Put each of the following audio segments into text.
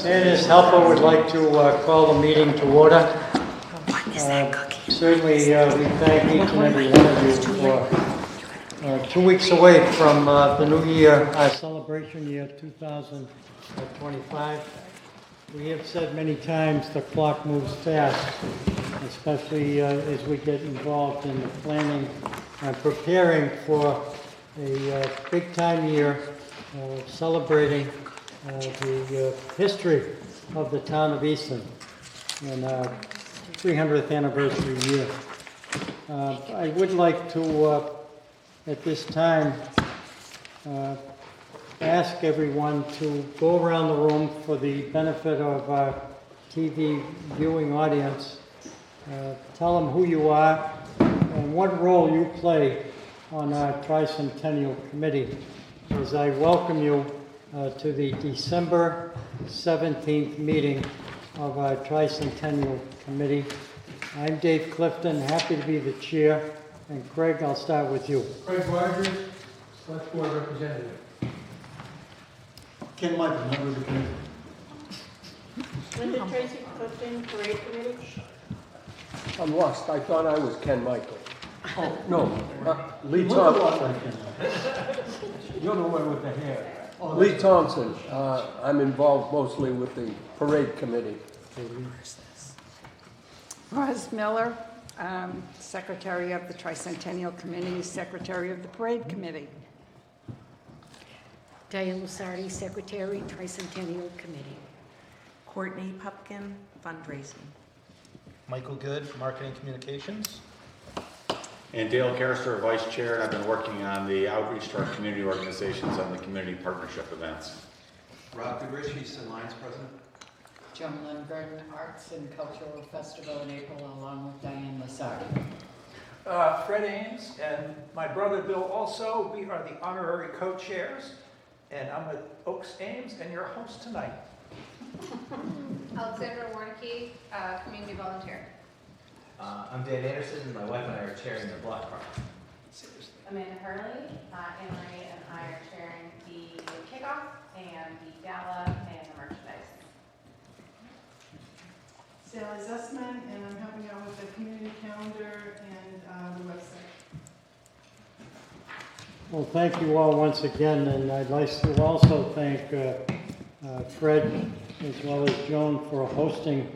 And his helper would like to call the meeting to order. Certainly, we thank each and every one of you for 2 weeks away from the new year, our celebration year 2025. We have said many times the clock moves fast, especially as we get involved in the planning and preparing for a big-time year celebrating the history of the Town of Easton and our 300th anniversary year. I would like to, at this time, ask everyone to go around the room for the benefit of our TV viewing audience. Tell them who you are and what role you play on our Tricentennial Committee as I welcome you to the December 17th meeting of our Tricentennial Committee. I'm Dave Clifton, happy to be the chair, and Craig, I'll start with you. Craig Rogers, Select Board Representative. Ken Michael, member of the committee. Linda Tracy Clifton, Parade Committee. I'm lost. I thought I was Ken Michael. Oh, no. Lee Look a lot Thompson. like Ken Michael. You're the one with the hair. Oh, Lee Thompson. I'm involved mostly with the parade committee. Roz Miller, Secretary of the Tricentennial Committee, Secretary of the Parade Committee. Diane Lusardi, Secretary, Tricentennial Committee. Courtney Pupkin, Fundraising. Michael Good, Marketing Communications. And Dale Carrister, Vice Chair, and I've been working on the outreach to our community organizations on the community partnership events. Rob Goodrich, Easton Lions President. Joan Lundgren, Arts and Cultural Festival in April, along with Diane Lasardi. Fred Ames and my brother Bill also. We are the honorary co-chairs, and I'm with Oaks Ames and your host tonight. Alexandra Warnke, Community Volunteer. I'm Dan Anderson, and my wife and I are chairing the block party. Amanda Hurley, Anne Marie and I are chairing the kickoff and the gala and the merchandise. Sally Zussman, and I'm helping out with the community calendar and the website. Well, thank you all once again, and I'd like to also thank Fred as well as Joan for hosting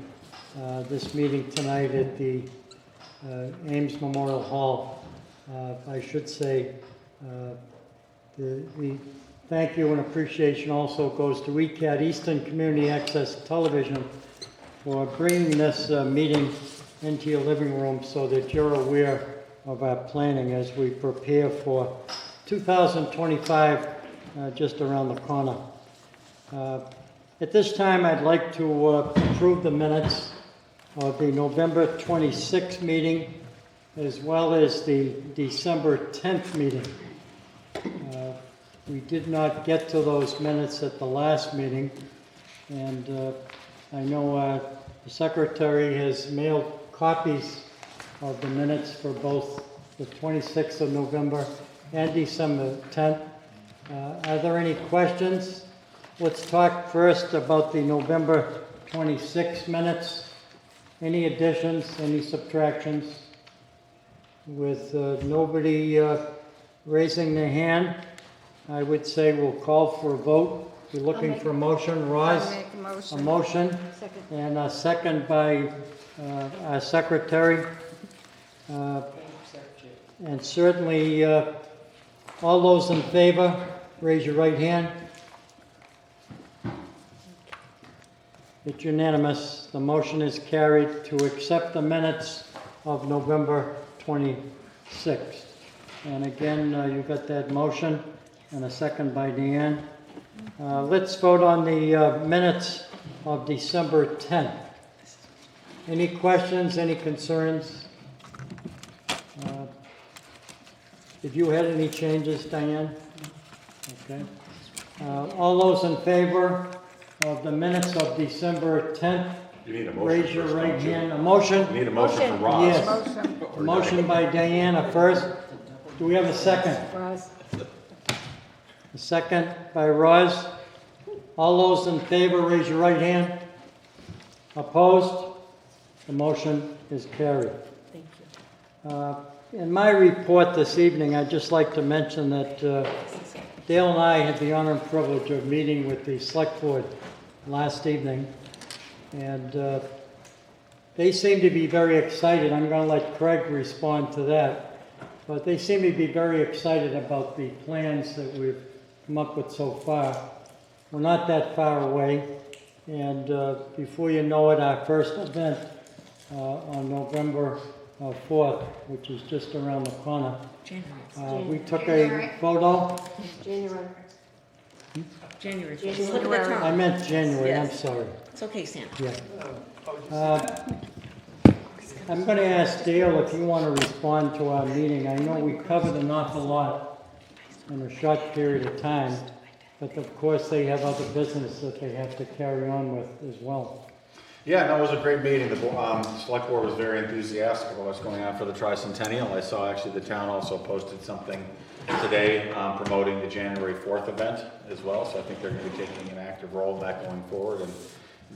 this meeting tonight at the Ames Memorial Hall. I should say the thank you and appreciation also goes to ECAT, Easton Community Access Television, for bringing this meeting into your living room so that you're aware of our planning as we prepare for 2025 just around the corner. At this time, I'd like to approve the minutes of the November 26th meeting as well as the December 10th meeting. We did not get to those minutes at the last meeting, and I know the secretary has mailed copies of the minutes for both the 26th of November and December 10th. Are there any questions? Let's talk first about the November 26th minutes. Any additions, any subtractions? With nobody raising their hand, I would say we'll call for a vote. We're looking for a motion. Roz? I'll make a motion. A motion. Second. And a second by our secretary. And certainly, all those in favor, raise your right hand. It's unanimous. The motion is carried to accept the minutes of November 26th. And again, you got that motion and a second by Deanne. Let's vote on the minutes of December 10th. Any questions, any concerns? Did you have any changes, Diane? Okay. All those in favor of the minutes of December 10th, You need a motion raise your first, right don't you? hand. A motion? You need a motion for Ross. Yes. Motion. Motion by Diana first. Do we have a second? Roz. A second by Roz. All those in favor, raise your right hand. Opposed? The motion is carried. Thank you. In my report this evening, I'd just like to mention that Dale and I had the honor and privilege of meeting with the Select Board last evening, and they seem to be very excited. I'm going to let Craig respond to that, but they seem to be very excited about the plans that we've come up with so far. We're not that far away, and before you know it, our first event on November 4th, which is just around the corner. We took a photo. January. January. January. Look at the time. I meant January, I'm Yes. sorry. It's okay, Sam. Yeah. I'm going to ask Dale if you want to respond to our meeting. I know we covered an awful lot in a short period of time, but of course they have other business that they have to carry on with as well. Yeah, no, it was a great meeting. The select board was very enthusiastic about what's going on for the Tricentennial. I saw actually the town also posted something today promoting the January 4th event as well, so I think they're going to be taking an active role in that going forward. And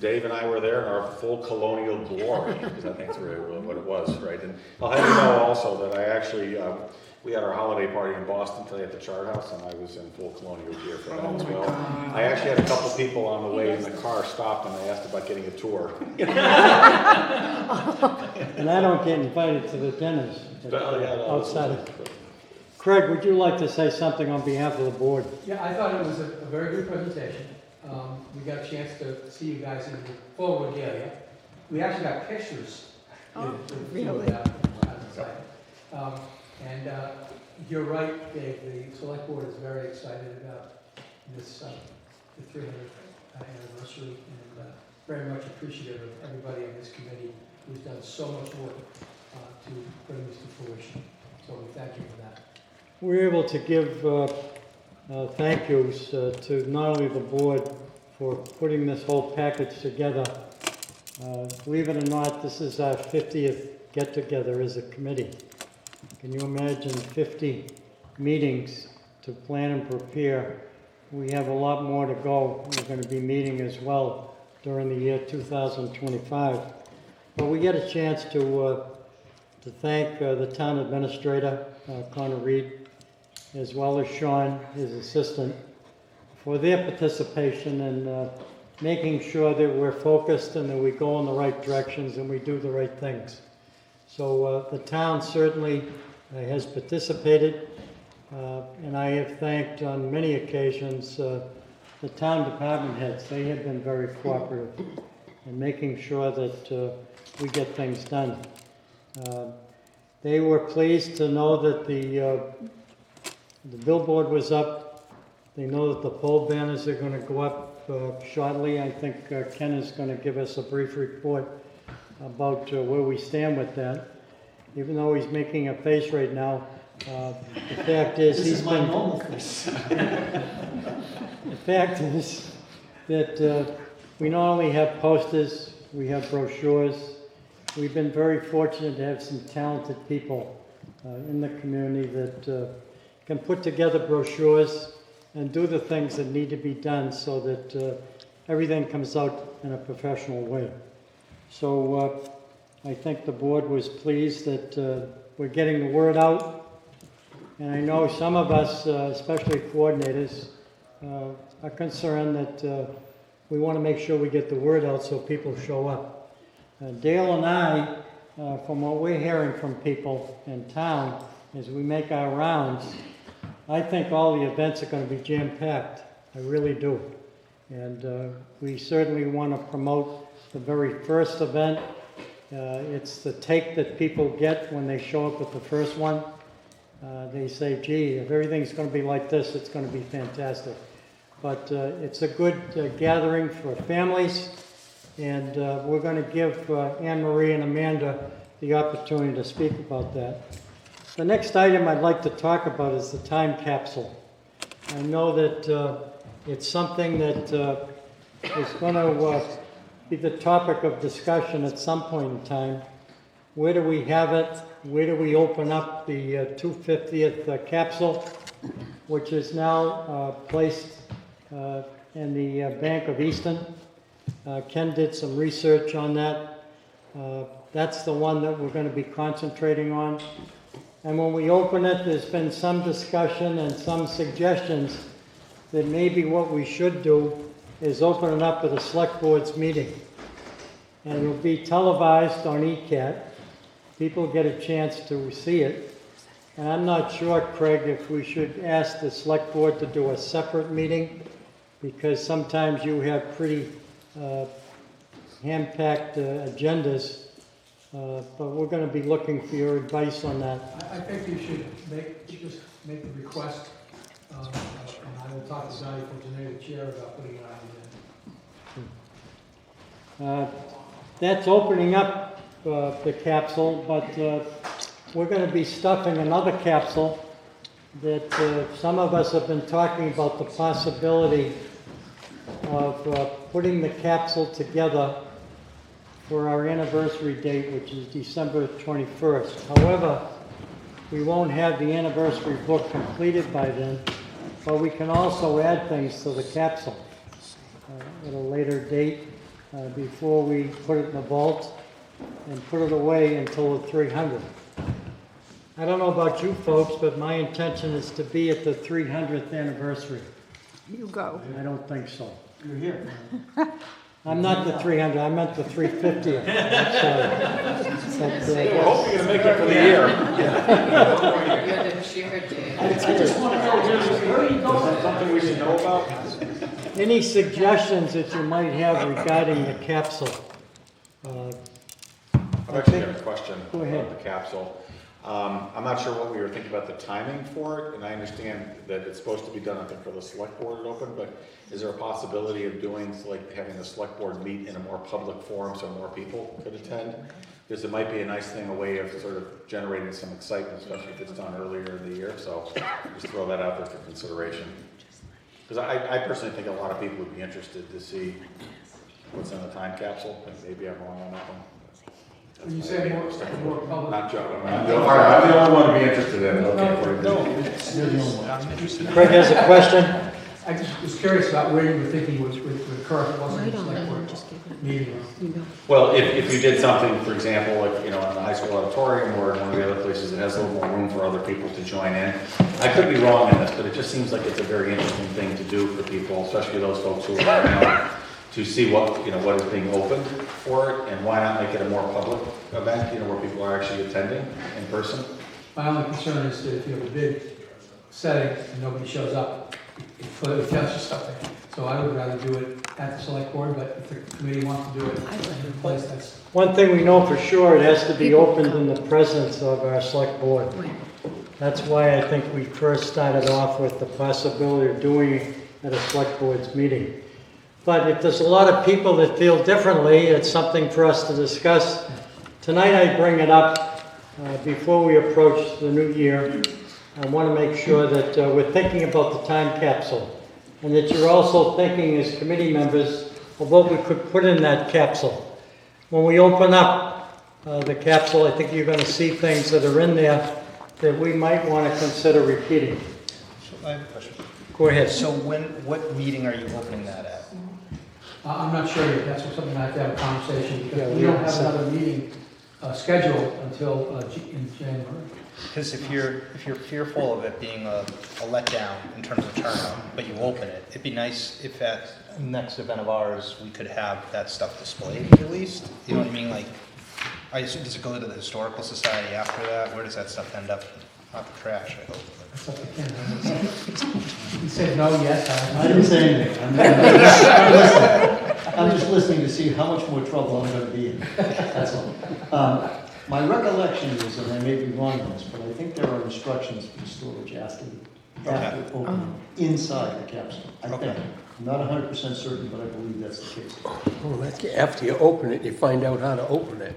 Dave and I were there in our full colonial glory, because I think it's really what it was, right? And I'll have you know also that I actually, we had our holiday party in Boston today at the Chart House, and I was in full colonial gear for that as well. I actually had a couple people on the way in the car stopped and they asked about getting a tour. And I don't get invited to the dinners outside of. Craig, would you like to say something on behalf of the board? Yeah, I thought it was a very good presentation. We got a chance to see you guys in the full regalia. We actually got pictures. Really? And you're right, Dave, the select board is very excited about this, the 300th anniversary, and very much appreciative of everybody on this committee who's done so much work to bring this to fruition. So we thank you for that. We're able to give thank yous to not only the board for putting this whole package together. Believe it or not, this is our 50th get-together as a committee. Can you imagine 50 meetings to plan and prepare? We have a lot more to go. We're going to be meeting as well during the year 2025. But we get a chance to thank the town administrator, Connor Reed, as well as Sean, his assistant, for their participation in making sure that we're focused and that we go in the right directions and we do the right things. So the town certainly has participated, and I have thanked on many occasions the town department heads. They have been very cooperative in making sure that we get things done. They were pleased to know that the billboard was up. They know that the pole banners are going to go up shortly. I think Ken is going to give us a brief report about where we stand with that. Even though he's making a face right now, the fact is he's been. Normal face. The fact is that we not only have posters, we have brochures. We've been very fortunate to have some talented people in the community that can put together brochures and do the things that need to be done so that everything comes out in a professional way. So I think the board was pleased that we're getting the word out. And I know some of us, especially coordinators, are concerned that we want to make sure we get the word out so people show up. Dale and I, from what we're hearing from people in town as we make our rounds, I think all the events are going to be jam-packed. I really do. And we certainly want to promote the very first event. It's the take that people get when they show up at the first one. They say, gee, if everything's going to be like this, it's going to be fantastic. But it's a good gathering for families, and we're going to give Anne Marie and Amanda the opportunity to speak about that. The next item I'd like to talk about is the time capsule. I know that it's something that is going to be the topic of discussion at some point in time. Where do we have it? Where do we open up the 250th capsule, which is now placed and the Bank of Easton. Ken did some research on that. That's the one that we're going to be concentrating on. And when we open it, there's been some discussion and some suggestions that maybe what we should do is open it up at a select board's meeting. And it'll be televised on ECAT. People get a chance to see it. And I'm not sure, Craig, if we should ask the select board to do a separate meeting, because sometimes you have pretty hand-packed agendas. But we're going to be looking for your advice on that. I think you should just make the request, and I will talk to Guy Fortunato, the chair, about putting it on the agenda. That's opening up the capsule, but we're going to be stuffing another capsule that some of us have been talking about the possibility of putting the capsule together for our anniversary date, which is December 21st. However, we won't have the anniversary book completed by then, but we can also add things to the capsule at a later date before we put it in the vault and put it away until the 300th. I don't know about you folks, but my intention is to be at the 300th anniversary. You go. I don't think so. You're here. I'm not the 300, I meant the 350th. I'm sorry. We're hoping to make it for the year. You're the chair, Dave. I just want to know, where are you going? Is that something we should know about? Any suggestions that you might have regarding the capsule? I've actually got a question Go ahead. about the capsule. I'm not sure what we were thinking about the timing for it, and I understand that it's supposed to be done, I think, for the select board to open, but is there a possibility of doing, like, having the select board meet in a more public forum so more people could attend? Because it might be a nice thing, a way of sort of generating some excitement, especially if it's done earlier in the year, so just throw that out there for consideration. Because I personally think a lot of people would be interested to see what's in the time capsule, and maybe I'm wrong on that one. When you say more public. Not joking. I'm the only one to be interested in it. Okay. I'm interested in Craig has a question? I just was curious about where you were thinking would occur if it wasn't a select board meeting. Well, if you did something, for example, like, you know, in the high school auditorium or in one of the other places that has a little more room for other people to join in. I could be wrong in this, but it just seems like it's a very interesting thing to do for people, especially those folks who are around, to see what, you know, what is being opened for it, and why not make it a more public event, you know, where people are actually attending in person. My only concern is that if you have a big setting and nobody shows up, it clearly tells you something. So I would rather do it at the select board, but if the committee wants to do it in a place that's... One thing we know for sure, it has to be opened in the presence of our select board. That's why I think we first started off with the possibility of doing it at a select board's meeting. But if there's a lot of people that feel differently, it's something for us to discuss. Tonight I bring it up before we approach the new year. I want to make sure that we're thinking about the time capsule, and that you're also thinking as committee members of what we could put in that capsule. When we open up the capsule, I think you're going to see things that are in there that we might want to consider repeating. So I have a question. Go ahead. So what meeting are you opening that at? I'm not sure yet. That's something I have to have a conversation, because Yeah, we don't have another meeting scheduled until in January. Because if you're fearful of it being a letdown in terms of turnout, but you open it, it'd be nice if at next event of ours we could have that stuff displayed at least. You know what I mean? Like, I assume, does it go to the historical society after that? Where does that stuff end up? Not the trash, I hope. That's up to Ken. He said no yet. I didn't say anything. I'm just listening to see how much more trouble I'm going to be in. That's all. My recollection is, and I may be wrong on this, but I think there are instructions for storage after opening inside the capsule. I think. I'm not 100% certain, but I believe that's the case. Oh, that's after you open it, you find out how to open it.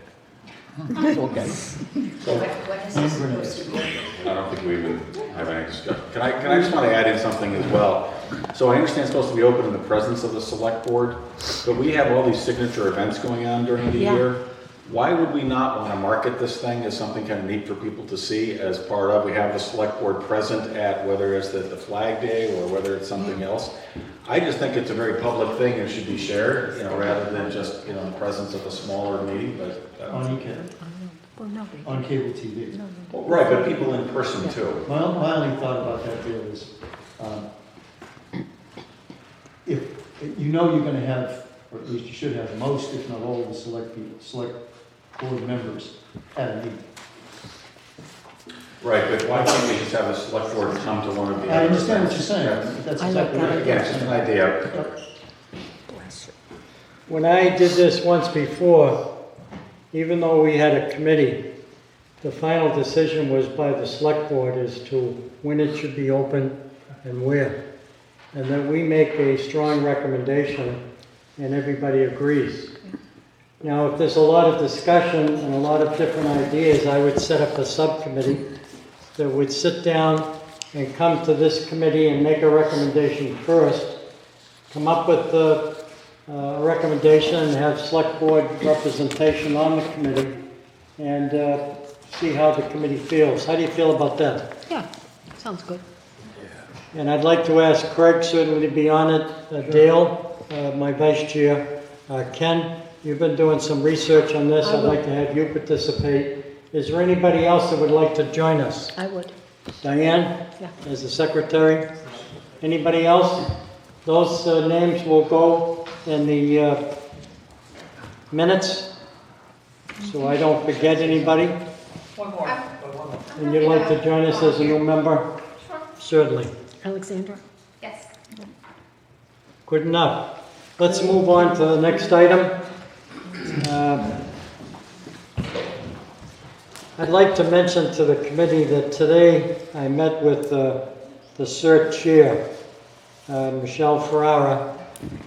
Okay. So what is this supposed to be? I don't think we even have any discussion. Can I just want to add in something as well? So I understand it's supposed to be open in the presence of the select board, but we have all these signature events going on during the year why would we not want to market this thing as something kind of neat for people to see as part of, we have the select board present at whether it's the Flag Day or whether it's something else. I just think it's a very public thing and should be shared, you know, rather than just, you know, in the presence of a smaller meeting, but. On ECAT, Well, no, they on cable TV. Well, right, but people in person too. Well, my only thought about that deal is, if, you know you're gonna have, or at least you should have most, if not all, of the select board members at a meeting. Right, but why can't we just have a select board come to one of the I other understand what events? you're saying, but that's I like exactly that. right. Again, it's just an idea. bless you. When I did this once before, even though we had a committee, the final decision was by the select board as to when it should be open and where. And then we make a strong recommendation and everybody agrees. Now, if there's a lot of discussion and a lot of different ideas, I would set up a subcommittee that would sit down and come to this committee and make a recommendation first, come up with a recommendation and have select board representation on the committee and see how the committee feels. How do you feel about that? Yeah, sounds good. And I'd like to ask Craig certainly to be on it, Dale, my vice chair, Ken, you've been doing some research on this. I'd like to have you participate. Is there anybody else that would like to join us? I would. Diane, Yeah. as the secretary? Anybody else? Those names will go in the minutes, so I don't forget anybody. One more. And you'd like to join us as a new member? Sure. Certainly. Alexandra? Yes. Good enough. Let's move on to the next item. I'd like to mention to the committee that today I met with the CERT chair, Michelle Ferrara,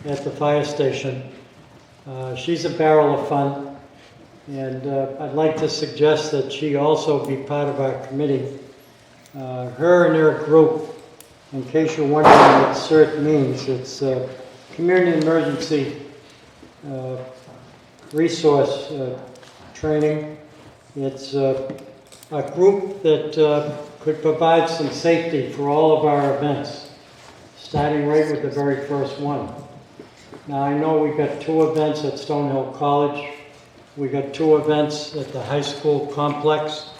at the fire station. She's a barrel of fun, and I'd like to suggest that she also be part of our committee. Her and her group, in case you're wondering what CERT means, it's Community Emergency Resource Training. It's a group that could provide some safety for all of our events, starting right with the very first one. Now, I know we've got 2 events at Stonehill College. We got 2 events at the high school complex.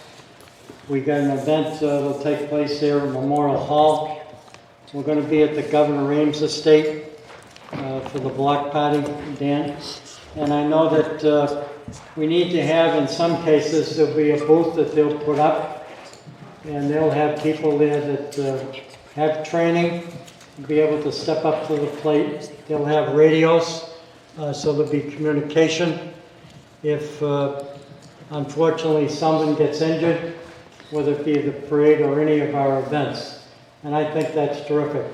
We got an event that'll take place there at Memorial Hall. We're going to be at the Governor Ames estate for the block party, Dan. And I know that we need to have, in some cases, there'll be a booth that they'll put up, and they'll have people there that have training, be able to step up to the plate. They'll have radios, so there'll be communication. If, unfortunately, someone gets injured, whether it be the parade or any of our events. And I think that's terrific.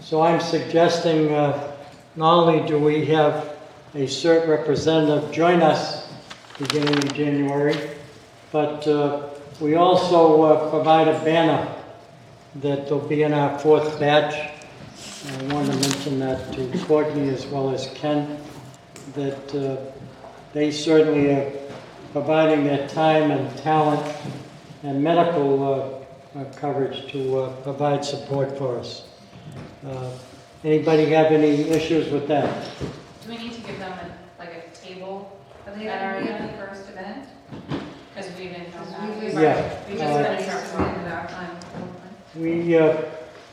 So I'm suggesting not only do we have a CERT representative join us beginning in January, but we also provide a banner that will be in our 4th batch. I want to mention that to Courtney as well as Ken, that they certainly are providing their time and talent and medical coverage to provide support for us. Anybody have any issues with that? Do we need to give them a table at our first event? Because we didn't know that. Yeah. We just finished our time.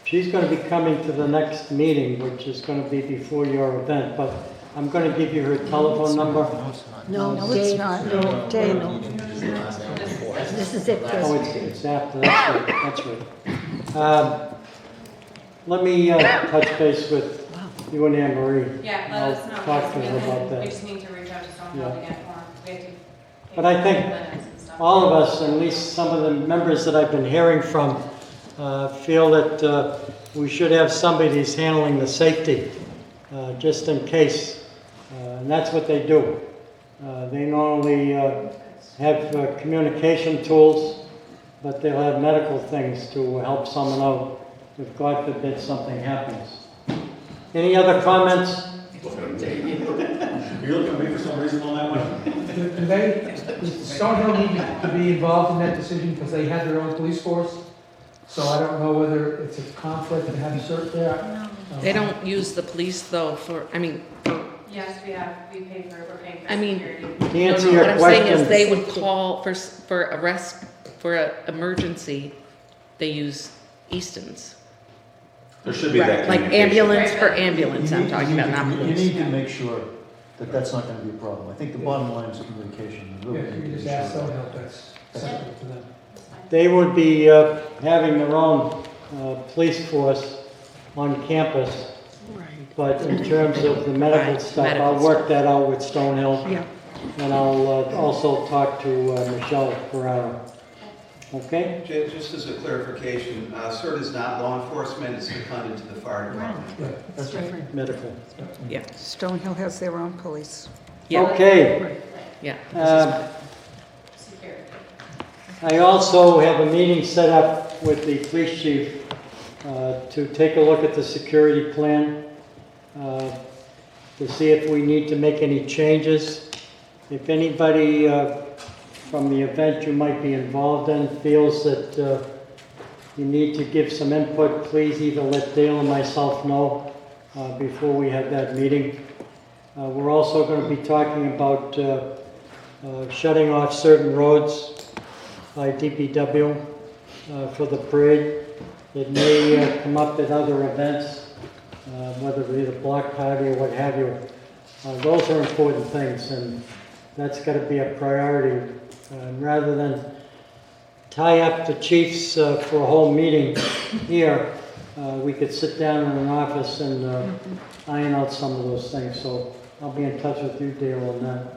She's going to be coming to the next meeting, which is going to be before your event, but I'm going to give you her telephone number. No, No, it's Dave, not. no, Dave. This is it, Oh, Chris. it's after, that's right. Let me touch base with you and Anne Marie. Yeah, let I'll us know. talk to her And then about that. We just need to reach out to Stonehill Yeah. to get more. We have to. But I think minutes and stuff. all of us, at least some of the members that I've been hearing from, feel that we should have somebody who's handling the safety, just in case. And that's what they do. They not only have communication tools, but they'll have medical things to help someone out if, God forbid, something happens. Any other comments? Are you looking at me for some reason on that one? do they, does Stonehill need to be involved in that decision because they have their own police force? So I don't know whether it's a conflict to have cert there. They don't use the police though for, I mean, Yes, we pay for, we're paying for I mean, security. To answer no, your what I'm saying question, is they would call for arrest, for an emergency, they use Easton's. There should be that Like communication. ambulance for ambulance, I'm talking about, not You police. need to make sure that that's not gonna be a problem. I think the bottom line is communication. You Yeah, really you need to just make ask sure. Stonehill, that's separate to them. they would be having their own police force on campus. Right. But in terms of the medical Right, stuff, medical I'll work that out with Stonehill. Yeah. And I'll also talk to Michelle Ferraro. Okay? Just as a clarification, CERT is not law enforcement, it's seconded to the fire department. That's right. Medical. Yeah, Stonehill has their own police. yeah, Okay. yeah. Security. I also have a meeting set up with the police chief to take a look at the security plan, to see if we need to make any changes. If anybody from the event you might be involved in feels that you need to give some input, please either let Dale and myself know before we have that meeting. We're also going to be talking about shutting off certain roads by DPW for the parade. It may come up at other events, whether it be the block party or what have you. Those are important things, and that's got to be a priority. Rather than tie up the chiefs for a whole meeting here, we could sit down in an office and iron out some of those things. So I'll be in touch with you, Dale, on that.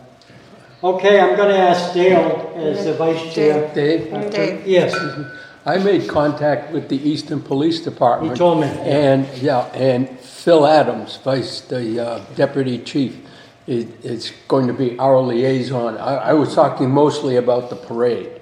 Okay, I'm going to ask Dale as the vice chair. Dave? Yes, I made contact with the Easton Police Department. he told me. And, and Phil Adams, the deputy chief, is going to be our liaison. I was talking mostly about the parade.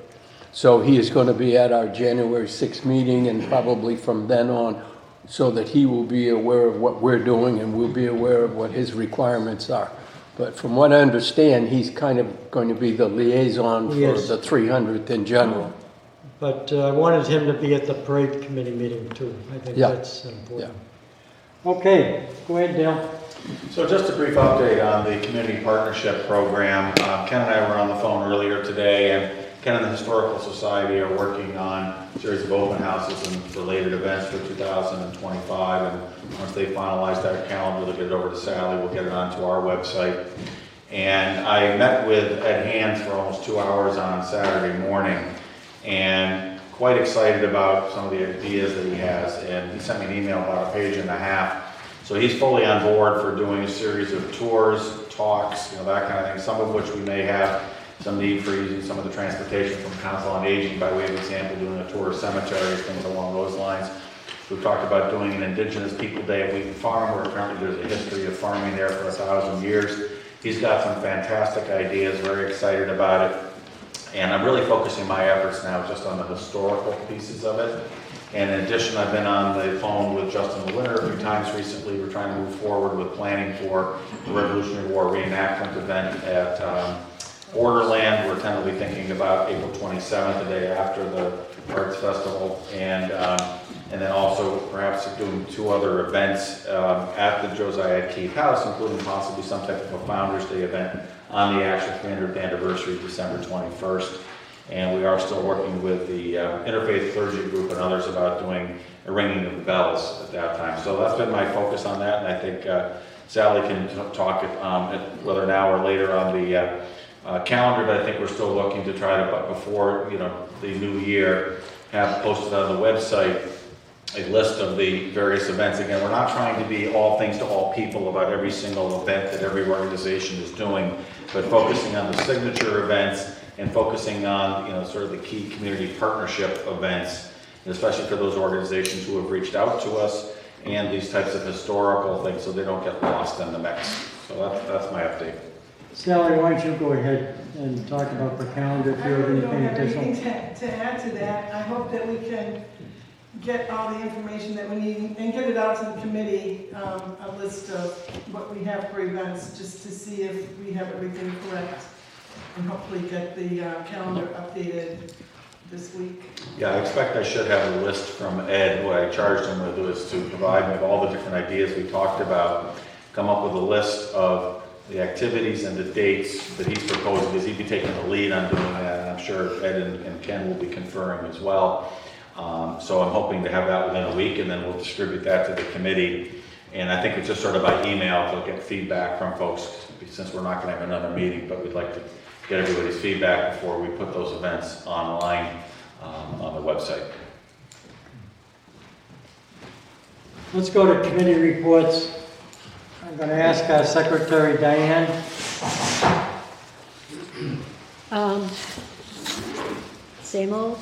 So he is going to be at our January 6th meeting and probably from then on, so that he will be aware of what we're doing and we'll be aware of what his requirements are. But from what I understand, he's kind of going to be the liaison for Yes. the 300th in general. But I wanted him to be at the parade committee meeting too. I think Yeah. that's important. Okay, go ahead, Dale. So just a brief update on the community partnership program. Ken and I were on the phone earlier today, and Ken and the Historical Society are working on a series of open houses and related events for 2025. And once they finalize that calendar, they'll get it over to Sally. We'll get it onto our website. And I met with Ed Hands for almost 2 hours on Saturday morning, and quite excited about some of the ideas that he has. And he sent me an email about a page and a half. So he's fully on board for doing a series of tours, talks, that kind of thing, some of which we may have some need for using some of the transportation from Council on Aging, by way of example, doing a tour of cemeteries, things along those lines. We've talked about doing an Indigenous People Day at Wheaton Farm, where apparently there's a history of farming there for 1,000 years. He's got some fantastic ideas, very excited about it. And I'm really focusing my efforts now just on the historical pieces of it. And in addition, I've been on the phone with Justin the Winter a few times recently. We're trying to move forward with planning for the Revolutionary War reenactment event at Borderland. We're tentatively thinking about April 27th, the day after the Arts Festival. And then also perhaps doing 2 other events at the Josiah Keith House, including possibly some type of a Founders Day event on the actual 300th anniversary, December 21st. And we are still working with the Interfaith Clergy Group and others about doing a ringing of the bells at that time. So that's been my focus on that, and I think Sally can talk whether now or later on the calendar, but I think we're still looking to try to, but before the new year, have posted on the website a list of the various events. Again, we're not trying to be all things to all people about every single event that every organization is doing, but focusing on the signature events and focusing on sort of the key community partnership events, and especially for those organizations who have reached out to us, and these types of historical things so they don't get lost in the mix. So that's my update. Sally, why don't you go ahead and talk about the calendar if I you have really don't anything have additional. anything to add to that. I hope that we can get all the information that we need and get it out to the committee, a list of what we have for events, just to see if we have everything correct. and hopefully get the calendar updated this week. Yeah, I expect I should have a list from Ed. What I charged him with was to provide me with all the different ideas we talked about, come up with a list of the activities and the dates that he's proposing, because he'd be taking the lead on doing that, and I'm sure Ed and Ken will be conferring as well. So I'm hoping to have that within a week, and then we'll distribute that to the committee. And I think it's just sort of by email to get feedback from folks, since we're not going to have another meeting, but we'd like to get everybody's feedback before we put those events online on the website. Let's go to committee reports. I'm going to ask our Secretary Diane. Same old.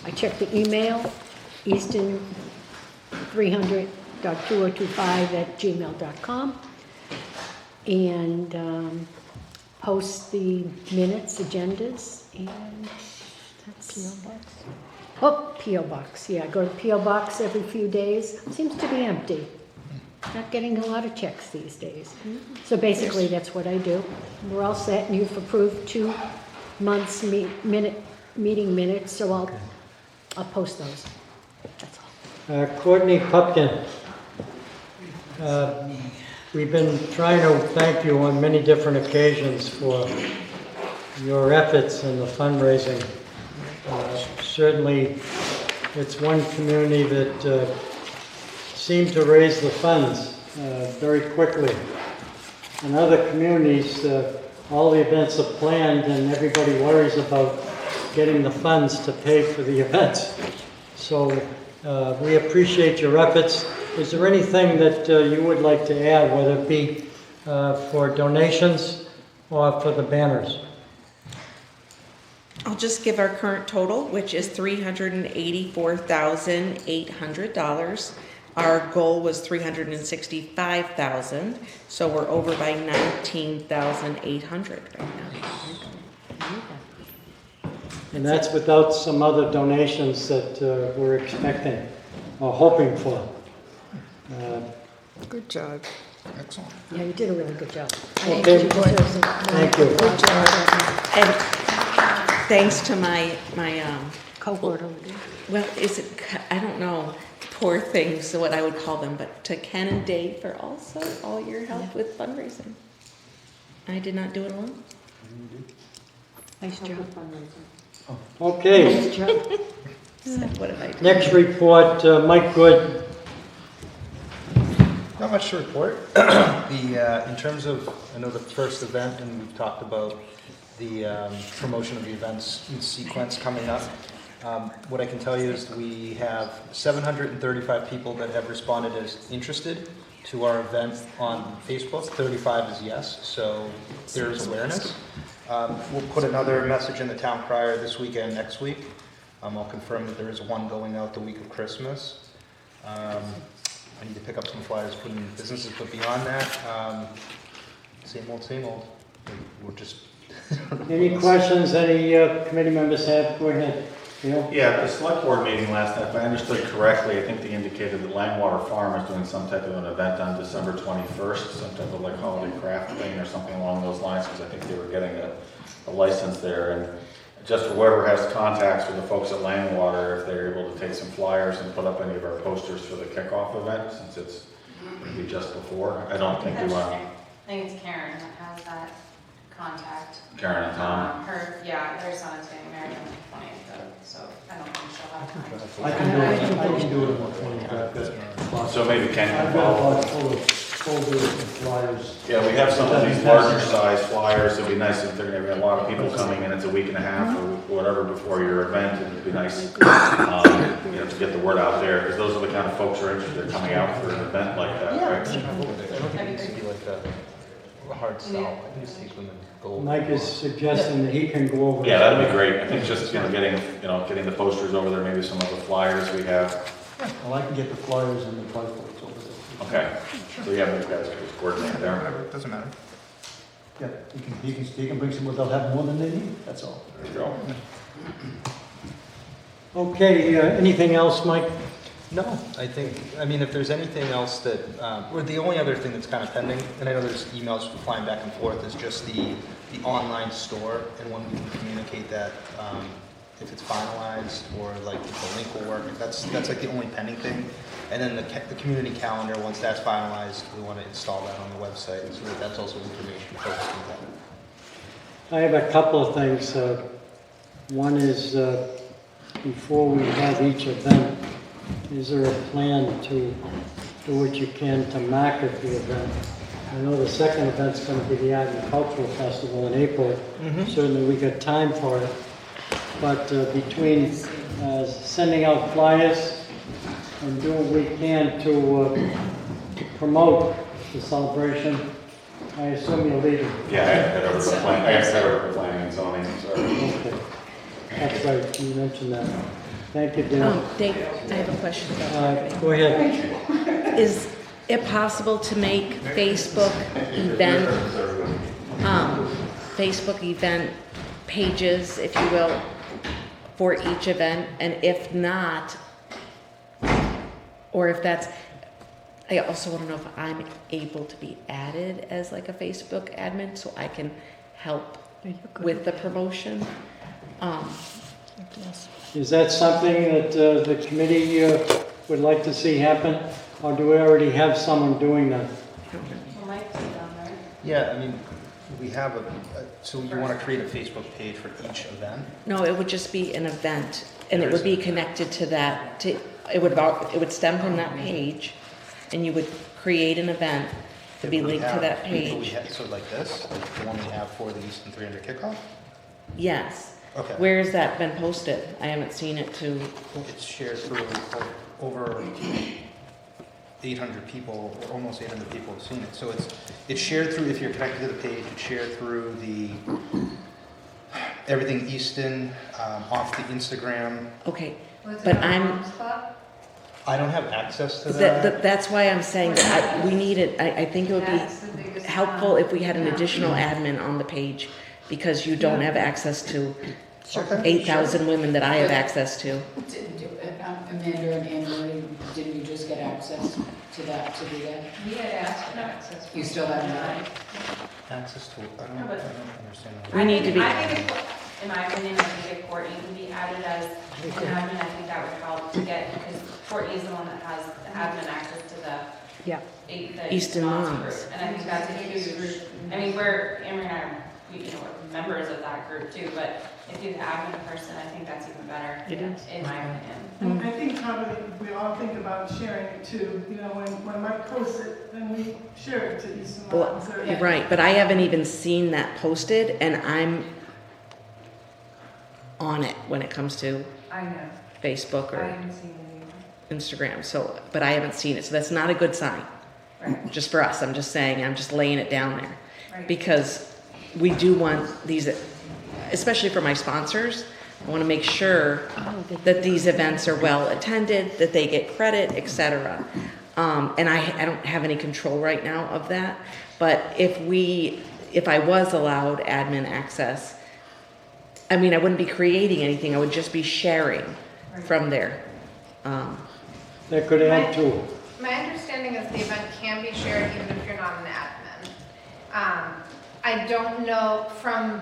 I checked the email, Easton 300.2025@gmail.com, and post the minutes, agendas, and that's P.O. Box. Oh, P.O. Box, yeah, I go to P.O. Box every few days. Seems to be empty. Not getting a lot of checks these days. So basically, that's what I do. We're all set, and you've approved 2 months meeting minutes, so I'll post those. That's all. Courtney Pupkin. We've been trying to thank you on many different occasions for your efforts in the fundraising. Certainly, it's one community that seemed to raise the funds very quickly. In other communities, all the events are planned and everybody worries about getting the funds to pay for the events. So we appreciate your efforts. Is there anything that you would like to add, whether it be for donations or for the banners? I'll just give our current total, which is $384,800. Our goal was $365,000, so we're over by $19,800 right now. And that's without some other donations that we're expecting or hoping for. Good job. Excellent. Yeah, you did a really good job. Okay. Thank you. Good job. And thanks to my Cohort. well, I don't know, poor things, what I would call them, but to Ken and Dave for also all your help with fundraising. I did not do it alone. Nice job. Okay, Nice job. So what have I done? next report, Mike Good. Not much to report. In terms of, I know the first event, and we've talked about the promotion of the events in sequence coming up. What I can tell you is we have 735 people that have responded as interested to our event on Facebook. 35 is yes, so there's awareness. We'll put another message in the town crier this weekend, next week. I'll confirm that there is one going out the week of Christmas. I need to pick up some flyers, put in businesses, but beyond that, same old, same old. We're just... Any questions any committee members have? Go ahead. Yeah, the select board meeting last night, if I understood correctly, I think they indicated that Langwater Farm is doing some type of an event on December 21st, some type of like holiday craft thing or something along those lines, because I think they were getting a license there. And just for whoever has contacts with the folks at Langwater, if they're able to take some flyers and put up any of our posters for the kickoff event, since it's going to be just before. I don't think we want... I think it's Karen that has that contact. Karen and Tom. Their son is getting married on the 20th, so I don't think she'll have time. I can do it on the 20th. So maybe Ken can I've got a follow. box full of folders and flyers. Yeah, we have some of these larger size flyers. It'd be nice if there are going to be a lot of people coming and it's a week and a half or whatever before your event. And it'd be nice, to get the word out there, because those are the kind of folks who are interested in coming out for an event like that, right? I don't think it needs to be like a hard sell. I can just take them and go. Mike is suggesting that he can go over. Yeah, that'd be great. I think just, getting the posters over there, maybe some of the flyers we have. Well, I can get the flyers and the trifolds over there. Okay, so yeah, we've got to coordinate there. Whatever, it doesn't matter. Yeah, he can bring some, they'll have more than they need, that's all. There you go. Okay, anything else, Mike? No, I think, I mean, if there's anything else that, or the only other thing that's kind of pending, and I know there's emails flying back and forth, is just the online store, and when we can communicate that, if it's finalized, or like if the link will work, that's like the only pending thing. And then the community calendar, once that's finalized, we want to install that on the website, so that's also information focused on that. I have a couple of things. One is, before we have each event, is there a plan to do what you can to market the event? I know the second event's going to be the Art and Cultural Festival in April. Certainly we got time for it. But between sending out flyers and doing what we can to promote the celebration, I assume you're leaving. Yeah, I had over the plan, I had over planning and zoning, sorry. Okay. That's right, you mentioned that. Thank you, Dan. Dave, I have a question about marketing. Go ahead. Is it possible to make Facebook event pages, if you will, for each event? And if not, or if that's, I also want to know if I'm able to be added as like a Facebook admin so I can help with the promotion. Is that something that the committee would like to see happen? Or do we already have someone doing that? Yeah, I mean, we have so you want to create a Facebook page for each event? No, it would just be an event, and it would be connected to that. It would stem from that page, and you would create an event to be linked to that page. So like this, like the one we have for the Easton 300 kickoff? Yes. Okay. Where has that been posted? I haven't seen it too. It's shared through over 800 people, or almost 800 people have seen it. So it's shared through, if you're connected to the page, it's shared through the everything Easton, off the Instagram. Okay, but I don't have access to that. That's why I'm saying that we need it. I think it would be helpful if we had an additional admin on the page, because you don't have access to 8,000 women that I have access to. Amanda and Anne-Marie, didn't you just get access to that, to do that? We had asked for access. You still haven't had it? Access to, I don't understand. We need to be. I think, in my opinion, I think if Courtney can be added as an admin, I think that would help to get, because Courtney is the one that has the admin access to the Easton moms Moms. group. And I think that's a huge, I mean, we're, Emery and I are, we're members of that group too, but if you're the admin person, I think that's even better, in my opinion. And I think probably we all think about sharing it too. You know, when Mike posts it, then we share it to Easton Moms. Right, but I haven't even seen that posted, and I'm on it when it comes to I know. Facebook I or haven't seen it either. Instagram. So, but I haven't seen it, so that's not a good sign. Right. Just for us, I'm just saying, I'm just laying it down there, Right. because we do want these, especially for my sponsors. I want to make sure that these events are well attended, that they get credit, etc. And I don't have any control right now of that. But if I was allowed admin access, I mean, I wouldn't be creating anything. I would just be sharing from there. That could add to. My understanding is the event can be shared even if you're not an admin. I don't know from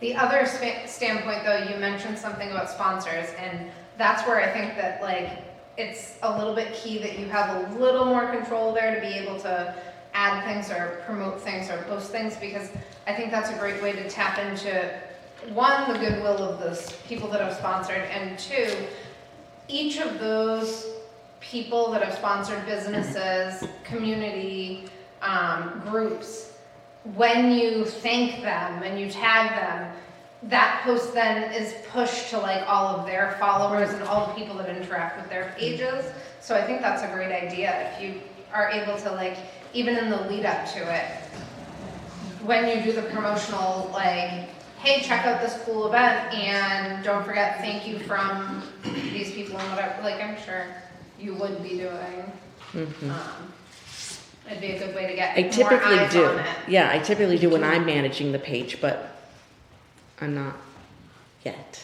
the other standpoint, though. You mentioned something about sponsors, and that's where I think that it's a little bit key that you have a little more control there to be able to add things or promote things or post things, because I think that's a great way to tap into, one, the goodwill of those people that have sponsored, and two, each of those people that have sponsored businesses, community groups, when you thank them and you tag them, that post then is pushed to all of their followers and all the people that interact with their pages. So I think that's a great idea if you are able to even in the lead up to it, when you do the promotional, hey, check out this cool event and don't forget thank you from these people and whatever, I'm sure you would be doing. Mm-hmm. It'd be a good way to get I more typically eyes do. on it. Yeah, I typically do when I'm managing the page, but I'm not yet.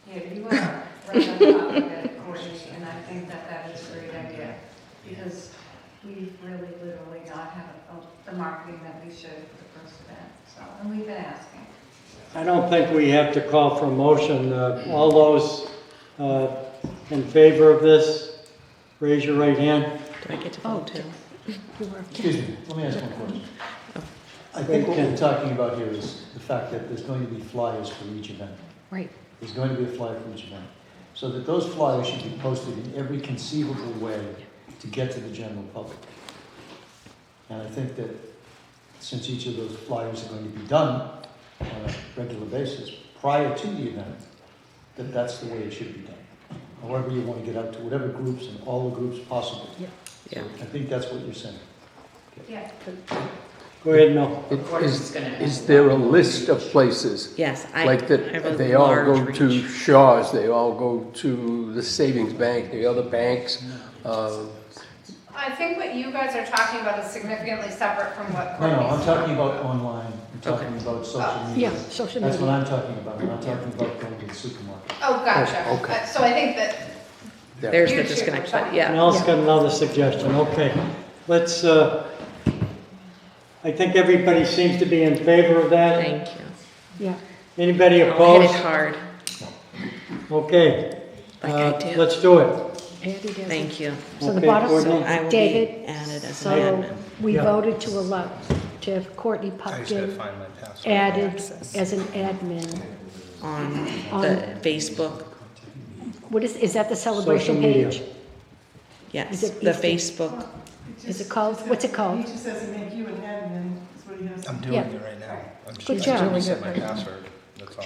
Yeah, you are right on top of it, Courtney, and I think that is we really literally not have the marketing that we should for the first event, so, and we've been asking. I don't think we have to call for a motion. All those in favor of this, raise your right hand. Do I get to vote too? Excuse me, let me ask one question. I think what we're talking about here is the fact that there's going to be flyers for each event. Right. There's going to be a flyer for each event. So that those flyers should be posted in every conceivable way to get to the general public. And I think that since each of those flyers are going to be done on a regular basis prior to the event, that that's the way it should be done. However you want to get out to whatever groups and all the groups possible. Yeah. So I think that's what you're saying. Yeah. Go ahead, no. Is there a list of places? Yes, Like that, they all go to Shaw's, they all go to the Savings Bank, the other banks. I think what you guys are talking about is significantly separate from what No, Courtney's. I'm talking about online. I'm talking about social media. Yeah, social That's what media. I'm talking about. I'm not talking about going to the supermarket. Oh, gotcha. Okay. So I think that There's you the two were disconnection, talking- yeah. Mel's got another suggestion. Okay. Let's, I think everybody seems to be in favor of that. Thank you. Yeah. Anybody I'll hit opposed? it hard, Okay. like I do. Let's do it. Andy does it. Thank you. So the Okay, bottom, Courtney? So I will be David, added as an so admin. we Yeah. voted to allow, to have Courtney I just gotta Pupkin find my password. added as an admin. On On- the Facebook, What is that the celebration Social media. page? yes, Is it the Easton? Facebook. Is it called, what's it called? He just has to make you an admin, that's what he has to I'm do. doing Yeah. it right now. I'm just Good trying to job. reset my password, that's all.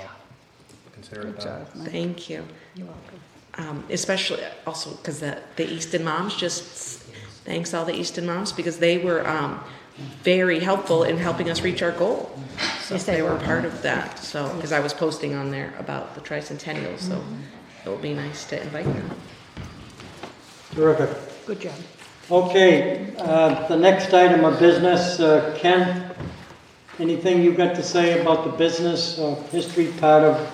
Consider it Good done. job. Thank you. You're welcome. Especially also because the Easton moms, just thanks all the Easton moms because they were very helpful in helping us reach our goal. So Yes, they they were were. part of that. So because I was posting on there about the Tricentennial, so Mm-hmm. it will be nice to invite them. Terrific. Good job. Okay, the next item of business, Ken, anything you've got to say about the business or history part of?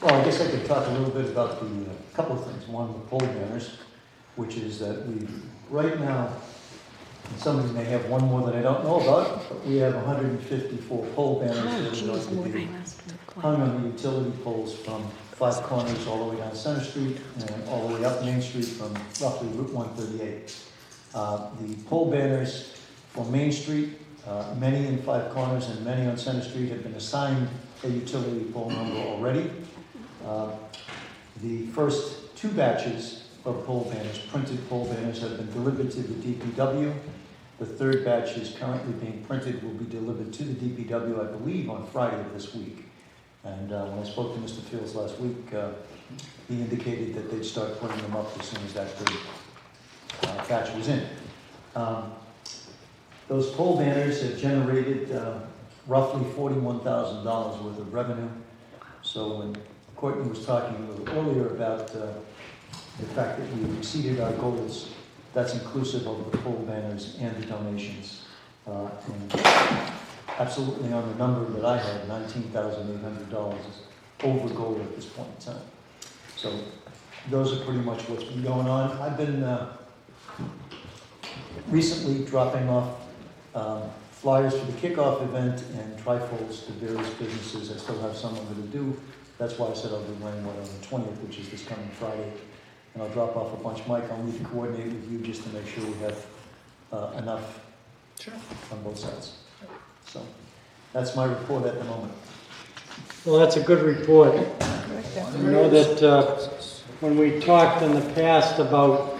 Well, I guess I could talk a little bit about the, couple of things. One, the pole banners, which is that we, right now, and some of you may have one more that I don't know about, but we have 154 pole banners Oh, that are geez, going to more be than last hung on the utility poles from Five Corners all the way down Center Street and all the way up Main Street from roughly Route 138. The pole banners for Main Street, many in Five Corners and many on Center Street have been assigned a utility pole number already. The first two batches of pole banners, printed pole banners, have been delivered to the DPW. The third batch is currently being printed, will be delivered to the DPW, I believe, on Friday of this week. And when I spoke to Mr. Fields last week, he indicated that they'd start putting them up as soon as that third batch was in. Those pole banners have generated roughly $41,000 worth of revenue. So when Courtney was talking a little earlier about the fact that we exceeded our goals, that's inclusive of the pole banners and the donations. And absolutely on the number that I had, $19,800 is over goal at this point in time. So those are pretty much what's been going on. I've been recently dropping off flyers for the kickoff event and trifolds to various businesses. I still have some of it to do. That's why I said I'll do Langwood on the 20th, which is this coming Friday. And I'll drop off a bunch. Mike, I'll need to coordinate with you just to make sure we have enough on both sides. So that's my report at the moment. Well, that's a good report. I know that when we talked in the past about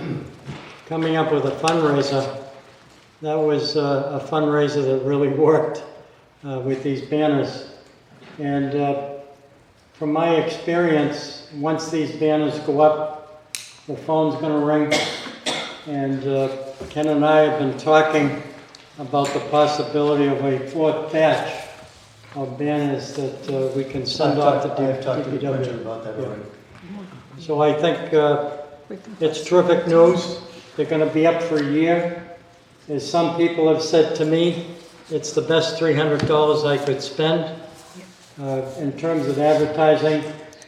coming up with a fundraiser, that was a fundraiser that really worked with these banners. And from my experience, once these banners go up, the phone's going to ring. And Ken and I have been talking about the possibility of a fourth batch of banners that we can send off to I have talked to the printer DPW. about that already. So I think it's terrific news. They're going to be up for a year. As some people have said to me, it's the best $300 I could spend in terms of advertising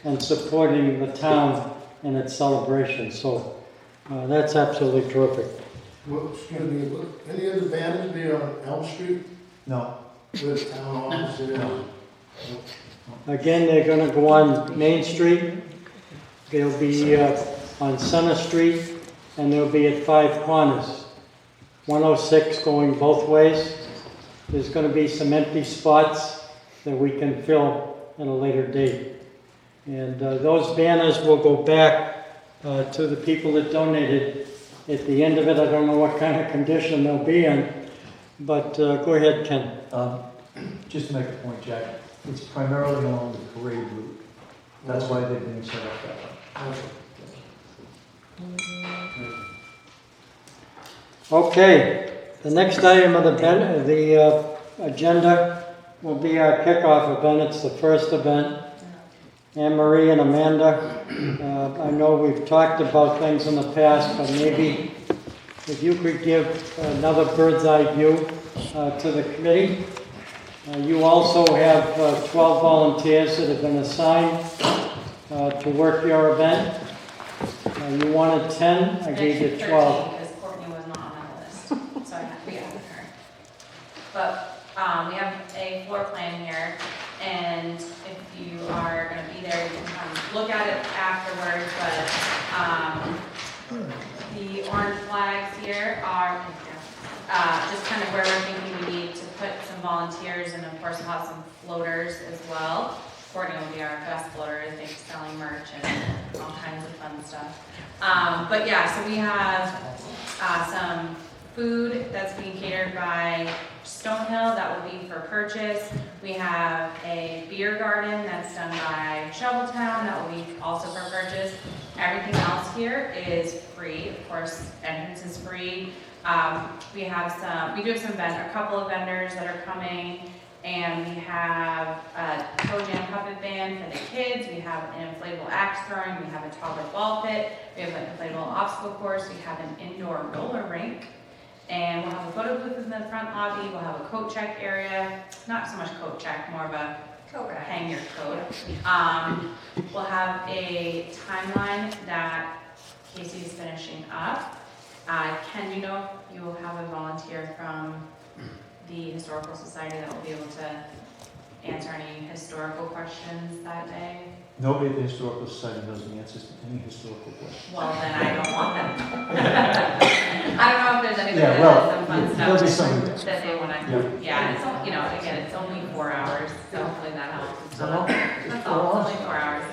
and supporting the town in its celebration. So that's absolutely terrific. Well, excuse me, will any of the banners be on Elm Street, No, where the town office is? No. Again, they're gonna go on Main Street. They'll be on Center Street, and they'll be at 5 corners. 106 going both ways. There's gonna be some empty spots that we can fill at a later date. And those banners will go back to the people that donated. At the end of it, I don't know what kind of condition they'll be in, but go ahead, Ken. just to make a point, Jack, it's primarily along the parade route. That's why they're being set up that way. Okay, the next item of the agenda will be our kickoff event. It's the first event. Anne Marie and Amanda, I know we've talked about things in the past, but maybe if you could give another bird's eye view to the committee. You also have 12 volunteers that have been assigned to work your event. You wanted 10, I gave you 12. Because Courtney was not on that list, so I had to re-add her. But we have a floor plan here, and if you are going to be there, you can come look at it afterwards. But the orange flags here are just kind of where we're thinking we need to put some volunteers, and of course we'll have some floaters as well. Courtney will be our best floater, I think, selling merch and all kinds of fun stuff. But yeah, so we have some food that's being catered by Stonehill that will be for purchase. We have a beer garden that's done by Shoveltown that will be also for purchase. Everything else here is free. Of course, entrance is free. We do have a couple of vendors that are coming, and we have a toe jam puppet band for the kids. We have an inflatable axe throwing. We have a toddler ball pit. We have an inflatable obstacle course. We have an indoor roller rink. And we'll have a photo booth in the front lobby. We'll have a coat check area. Not so much coat check, more of a hang your coat. We'll have a timeline that Casey's finishing up. Ken, you know you will have a volunteer from the Historical Society that will be able to answer any historical questions that day? Nobody at the Historical Society knows the answers to any historical questions. Well, then I don't want them. I don't know if there's anybody Yeah, that well, has some fun there'll be stuff somebody. that they want to, yeah, and it's, again, it's only 4 hours, so hopefully that helps. That's all, it's only 4 hours.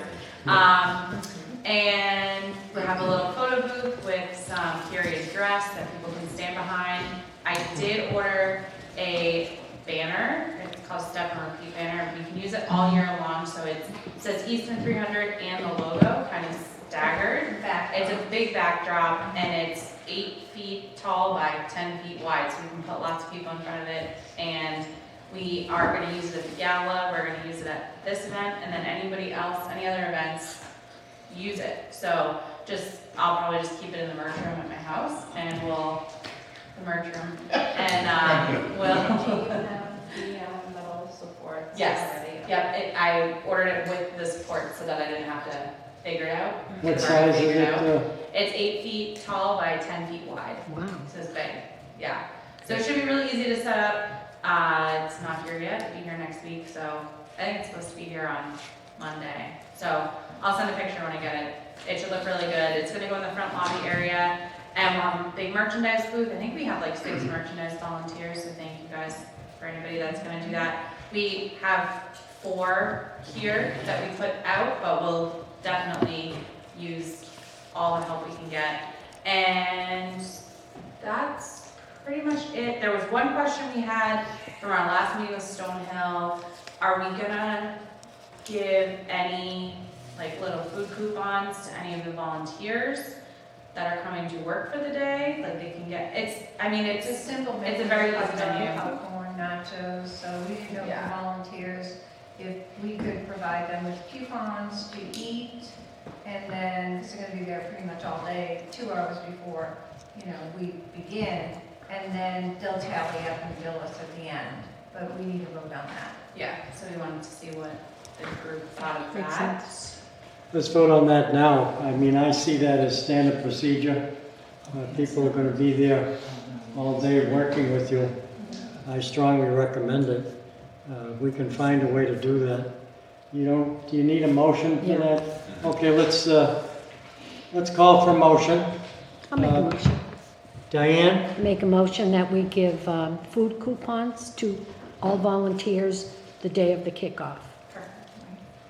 And we have a little photo booth with some period dress that people can stand behind. I did order a banner. It's called Step and Repeat banner. We can use it all year long, so it says Easton 300 and the logo kind of staggered. It's a big backdrop, and it's 8 feet tall by 10 feet wide, so we can put lots of people in front of it. And we are going to use it at the gala. We're going to use it at this event, and then anybody else, any other events, use it. So I'll probably just keep it in the merch room at my house, and the merch room, and we'll. The metal supports. Yes. Already. Yep. I ordered it with the support so that I didn't have to figure it out. What size is it? It's 8 feet tall by 10 feet wide. Wow. So it's big. Yeah. So it should be really easy to set up. It's not here yet. It'll be here next week. So I think it's supposed to be here on Monday. So I'll send a picture when I get it. It should look really good. It's going to go in the front lobby area. And we'll have a big merchandise booth. I think we have like 6 merchandise volunteers, so thank you guys for anybody that's going to do that. We have 4 here that we put out, but we'll definitely use all the help we can get. And that's pretty much it. There was one question we had from our last meeting with Stonehill. Are we going to give any like little food coupons to any of the volunteers that are coming to work for the day? Like they can get, it's a simple menu. It's a very easy Hot dog, menu. popcorn, nachos, so we can know for volunteers if we could provide them with coupons to eat, and then it's gonna be there pretty much all day, 2 hours before, we begin, and then they'll tally up and bill us at the end, but we need to vote on that. Yeah, so we wanted to see what the group thought of Makes that. sense. Let's vote on that now. I mean, I see that as standard procedure. people are going to be there all day working with you, I strongly recommend it. We can find a way to do that. Do you need a motion for that? Okay, let's call for motion. I'll make a motion. Diane? Make a motion that we give food coupons to all volunteers the day of the kickoff.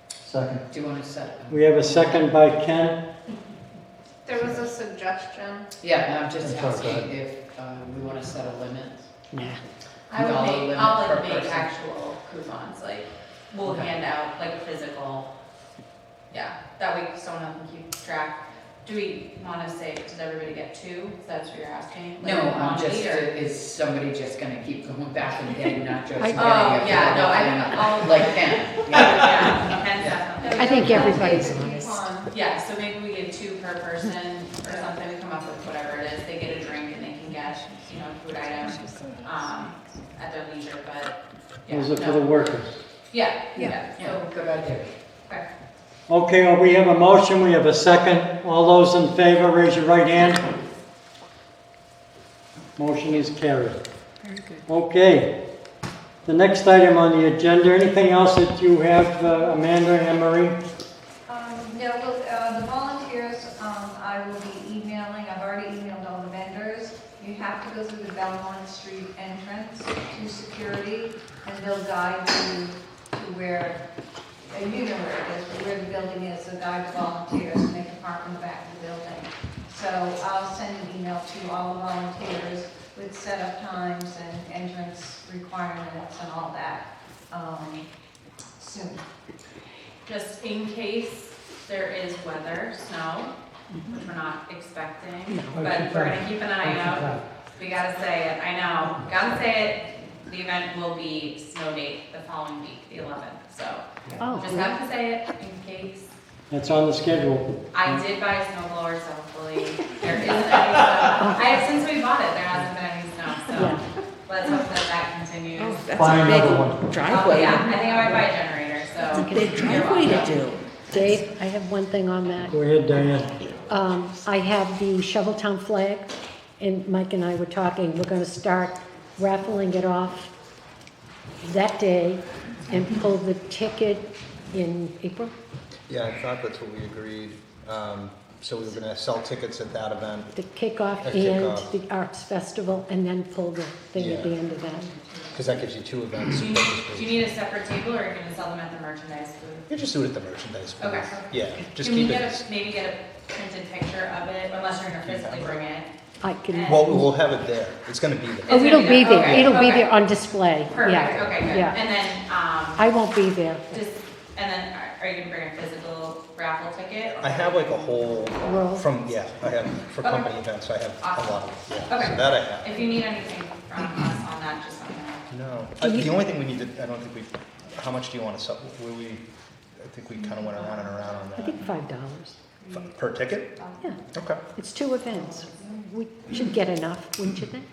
Second. Do you want to set it? We have a second by Ken. There was a suggestion. Yeah, I'm just That's all asking good. if we want to set a limit. Nah. I would Dollar make, limit I'll per like make person. actual coupons, like, we'll Okay. hand out like a physical, yeah, that way someone else can keep track. Do we wanna say, does everybody get two? If that's what you're asking? Like, No, I'm just, quantity, or- is somebody just gonna keep going back and getting nachos and getting I- a yeah, no, Philadelphia? I'll. Like Ken. Yeah, Ken's definitely. I think everybody's honest. Yeah, so maybe we get two per person or something, we come up with whatever it is, they get a drink and they can get, food items, at their leisure, but, yeah. Those are for no. the workers. Yeah, Yeah, so, good idea. okay. Okay, well, we have a motion, we have a second. All those in favor, raise your right hand. Motion is carried. Very good. Okay. The next item on the agenda, anything else that you have, Amanda and Anne Marie? Yeah, well, the volunteers, I will be emailing, I've already emailed all the vendors. You have to go through the Belmont Street entrance to security, and they'll guide you to where, and you know where it is, but where the building is, they'll guide the volunteers, and they can park in the back of the building. So I'll send an email to all the volunteers with setup times and entrance requirements and all that, soon. Just in case there is weather, snow, which we're not expecting, but we're gonna keep an eye out. We gotta say it, I know, gotta say it. The event will be snow date the following week, the 11th, so just have to say it in case. That's on the schedule. I did buy a snow blower, so hopefully there isn't any snow. Since we bought it, there hasn't been any snow, so let's hope that continues. Oh, that's Buy a big another one. driveway. Yeah, I think I might buy a generator, so. That's a big you're driveway to welcome. do. Dave, I have one thing on that. Go ahead, Diane. I have the Shoveltown flag, and Mike and I were talking, we're gonna start raffling it off that day and pull the ticket in April. Yeah, I thought that's what we agreed. So we were gonna sell tickets at that event, The kickoff At and kickoff. the arts festival, and then pull the thing at the Yeah. end of that. because that gives you two events. Do you need a separate table, or are you gonna sell them at the merchandise booth? You just do it at the merchandise booth. Okay. Yeah, just Can we keep it. maybe get a printed picture of it, unless you're gonna physically bring it? I can, Well, we'll have it there. It's gonna be there. oh, it'll be there, Okay, it'll be okay. there on display, Perfect, yeah. okay, good. Yeah. And then, I won't be there. and then are you gonna bring a physical raffle ticket? I have like a whole Roll. I have for Okay. company events. I have Awesome. a lot of yeah. Okay. So that I have. If you need anything from us on that, just let me know. No, Do you- the only thing we need to. I don't think we. How much do you want to sell? I think we kind of went around and around on I that. think $5. Per ticket? Yeah, Okay. it's 2 events. We should get enough, wouldn't you think?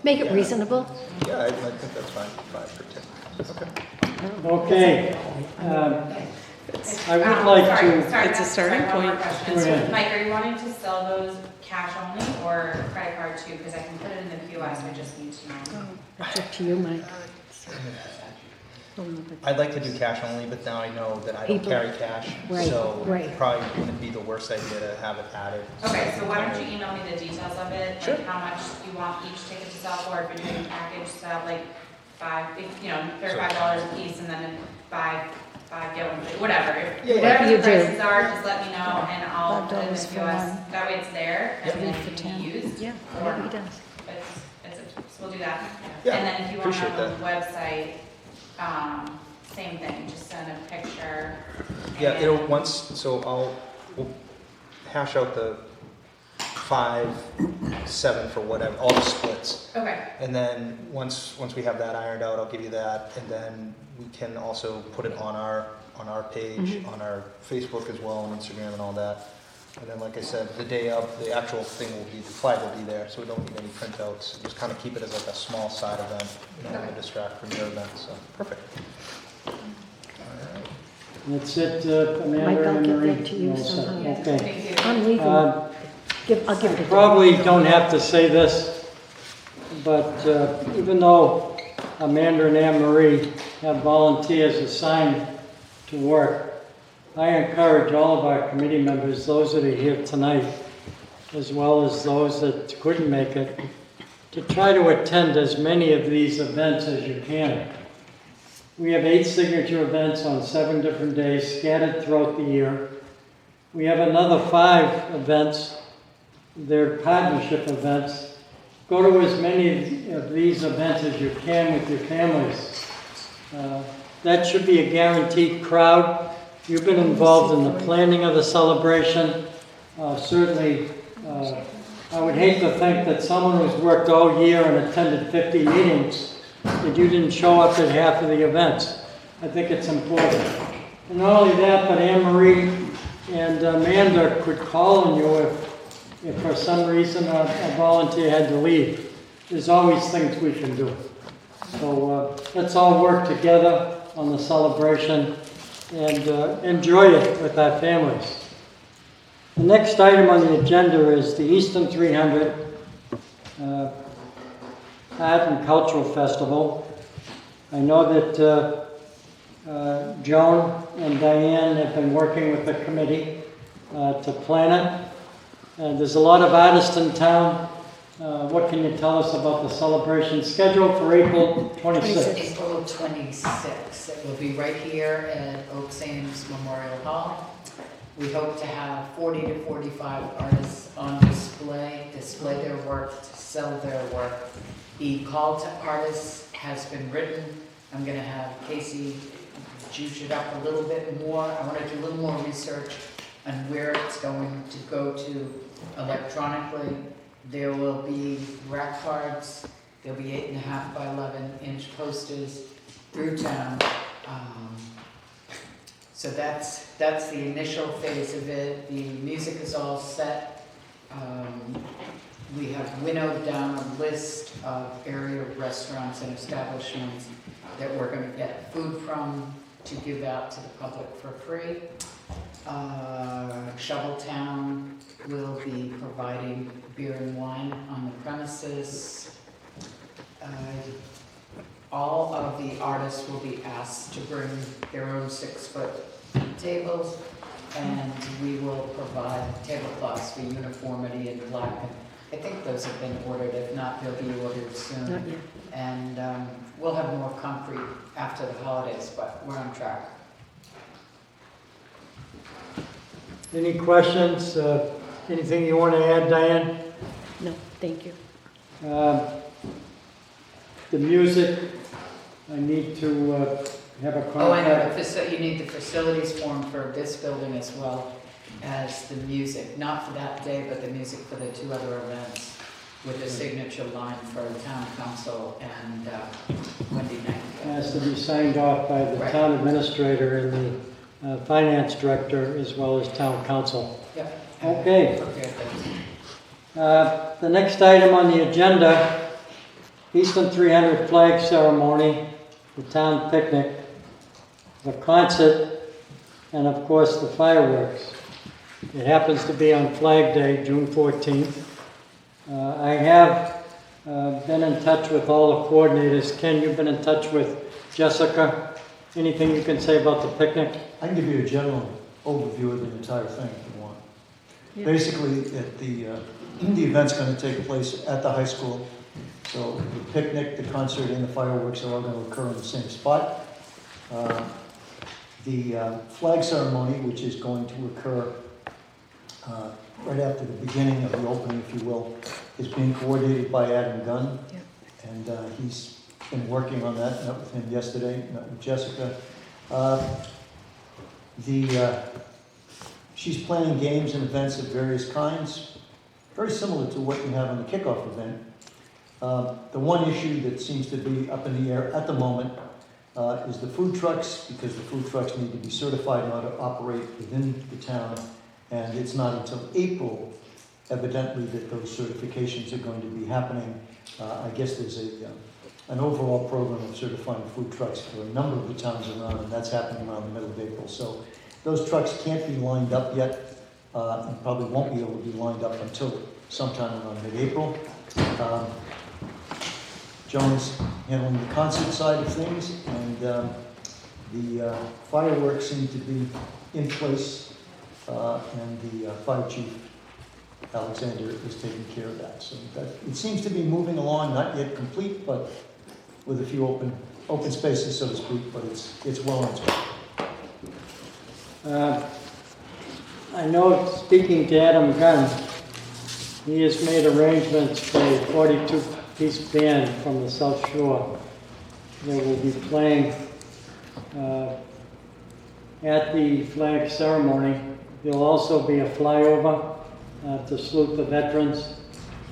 Make it Yeah. reasonable. Yeah, I think that's fine. 5 per ticket. Okay. Okay. I would like to. Sorry, It's a Matt, starting sorry, one more point. question. Go ahead. Mike, are you wanting to sell those cash only or credit card too? Because I can put it in the POS, I just need to know. It's up to you, Mike. I'd like to do cash only, but now I know that I don't People- carry cash, Right, so right. probably wouldn't be the worst idea to have it added. Okay, so why don't you email me the details of it? Sure. Like how much you want each ticket to sell for, if you're doing a package, sell like they're $5 a piece and then buy 5 get one free, whatever. Yeah, Whatever you the do. prices are, just let me know and I'll put it in the $5 for POS. one. That way it's there and then it can be used. Yeah, Or whatever he does. so we'll do that. Yeah, And then if you want to appreciate have on the website, same thing, just send a picture. Yeah, and- we'll hash out the 5, 7 for whatever, all the splits. Okay, And then once we have that ironed out, I'll give you that, and then we can also put it on our page, on our Facebook as well, and Instagram and all that. And then, like I said, the day of, the actual thing will be, the flag will be there, so we don't need any printouts. Just kind of keep it as like a small side event, you don't want to distract from your event, so, perfect. That's it, Mike, Amanda I'll and give Marie. that to you All set. somehow. Okay. thank you. I'm leaving. I'll give it to Dave. Probably don't have to say this, but even though Amanda and Anne Marie have volunteers assigned to work, I encourage all of our committee members, those that are here tonight, as well as those that couldn't make it, to try to attend as many of these events as you can. We have 8 signature events on 7 different days scattered throughout the year. We have another 5 events. They're partnership events. Go to as many of these events as you can with your families. That should be a guaranteed crowd. You've been involved in the planning of the celebration. Certainly, I would hate to think that someone who's worked all year and attended 50 meetings, that you didn't show up at half of the events. I think it's important. And not only that, but Anne Marie and Amanda could call on you if for some reason a volunteer had to leave. There's always things we can do. So let's all work together on the celebration and enjoy it with our families. The next item on the agenda is the Easton 300 Art and Cultural Festival. I know that Joan and Diane have been working with the committee to plan it. There's a lot of artists in town. What can you tell us about the celebration scheduled for April 26th? April 26th. It will be right here at Ames Memorial Hall. We hope to have 40 to 45 artists on display their work, sell their work. The call to artists has been written. I'm going to have Casey juice it up a little bit more. I want to do a little more research on where it's going to go to electronically. There will be rack cards. There'll be 8.5 by 11-inch posters through town. So that's the initial phase of it. The music is all set. We have winnowed down a list of area restaurants and establishments that we're going to get food from to give out to the public for free. Shoveltown will be providing beer and wine on the premises. All of the artists will be asked to bring their own 6-foot tables, and we will provide tablecloths for uniformity in black. I think those have been ordered. If not, they'll be ordered soon. Not yet. And we'll have more concrete after the holidays, but we're on track. Any questions? Anything you want to add, Diane? No, thank you. The music, I need to have a contract. Oh, I know, you need the facilities form for this building as well as the music, not for that day, but the music for the 2 other events with the signature line for town council and Wendy Knight. It has to be signed off by the town administrator and the finance director as well as town council. Yep. Okay. The next item on the agenda, Easton 300 flag ceremony, the town picnic, the concert, and of course the fireworks. It happens to be on Flag Day, June 14th. I have been in touch with all the coordinators. Ken, you've been in touch with Jessica. Anything you can say about the picnic? I can give you a general overview of the entire thing if you want. Yeah. Basically, the event's going to take place at the high school. So the picnic, the concert, and the fireworks are all going to occur in the same spot. The flag ceremony, which is going to occur right after the beginning of the opening, if you will, is being coordinated by Adam Gunn. Yep. And he's been working on that. Met with him yesterday, met with Jessica. She's planning games and events of various kinds, very similar to what you have on the kickoff event. The one issue that seems to be up in the air at the moment is the food trucks, because the food trucks need to be certified in order to operate within the town. And it's not until April, evidently, that those certifications are going to be happening. I guess there's an overall program of certifying food trucks for a number of the towns around, and that's happening around the middle of April. So those trucks can't be lined up yet and probably won't be able to be lined up until sometime around mid-April. Joan's handling the concert side of things, and the fireworks seem to be in place, and the fire chief, Alexander, is taking care of that. So that, it seems to be moving along, not yet complete, but with a few open spaces, so to speak, but it's well on its way. I know, speaking to Adam Gunn, he has made arrangements for a 42-piece band from the South Shore that will be playing at the flag ceremony. There'll also be a flyover to salute the veterans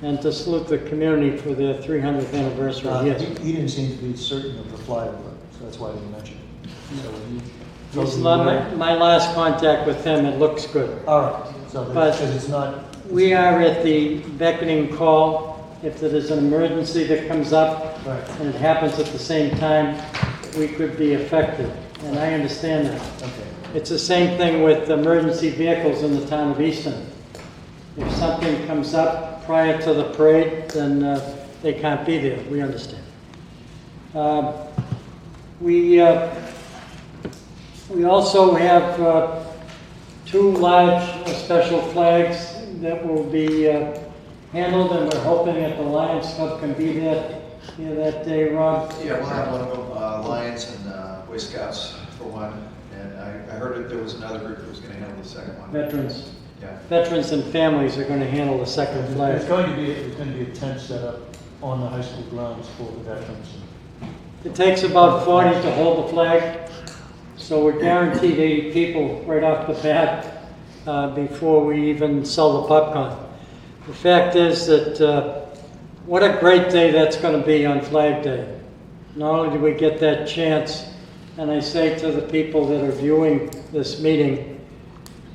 and to salute the community for their 300th anniversary. Yes. He didn't seem to be certain of the flyover, so that's why I didn't mention it. So It's my last contact with him, it looks good. all right, so But it's not. we are at the beckoning call. If there is an emergency that comes up Right. and it happens at the same time, we could be affected, and I understand that. Okay. It's the same thing with emergency vehicles in the town of Easton. If something comes up prior to the parade, then they can't be there, we understand. We also have two large special flags that will be handled, and we're hoping that the Lions Club can be there that day, Rob. Yeah, we'll have one of them, Lions and Boy Scouts for one, and I heard that there was another group that was going to handle the second one. Veterans. Yeah. Veterans and families are going to handle the second flag. There's going to be a tent set up on the high school grounds for the veterans. It takes about 40 to hold the flag, so we're guaranteed 80 people right off the bat before we even sell the popcorn. The fact is that what a great day that's going to be on Flag Day. Not only do we get that chance, and I say to the people that are viewing this meeting,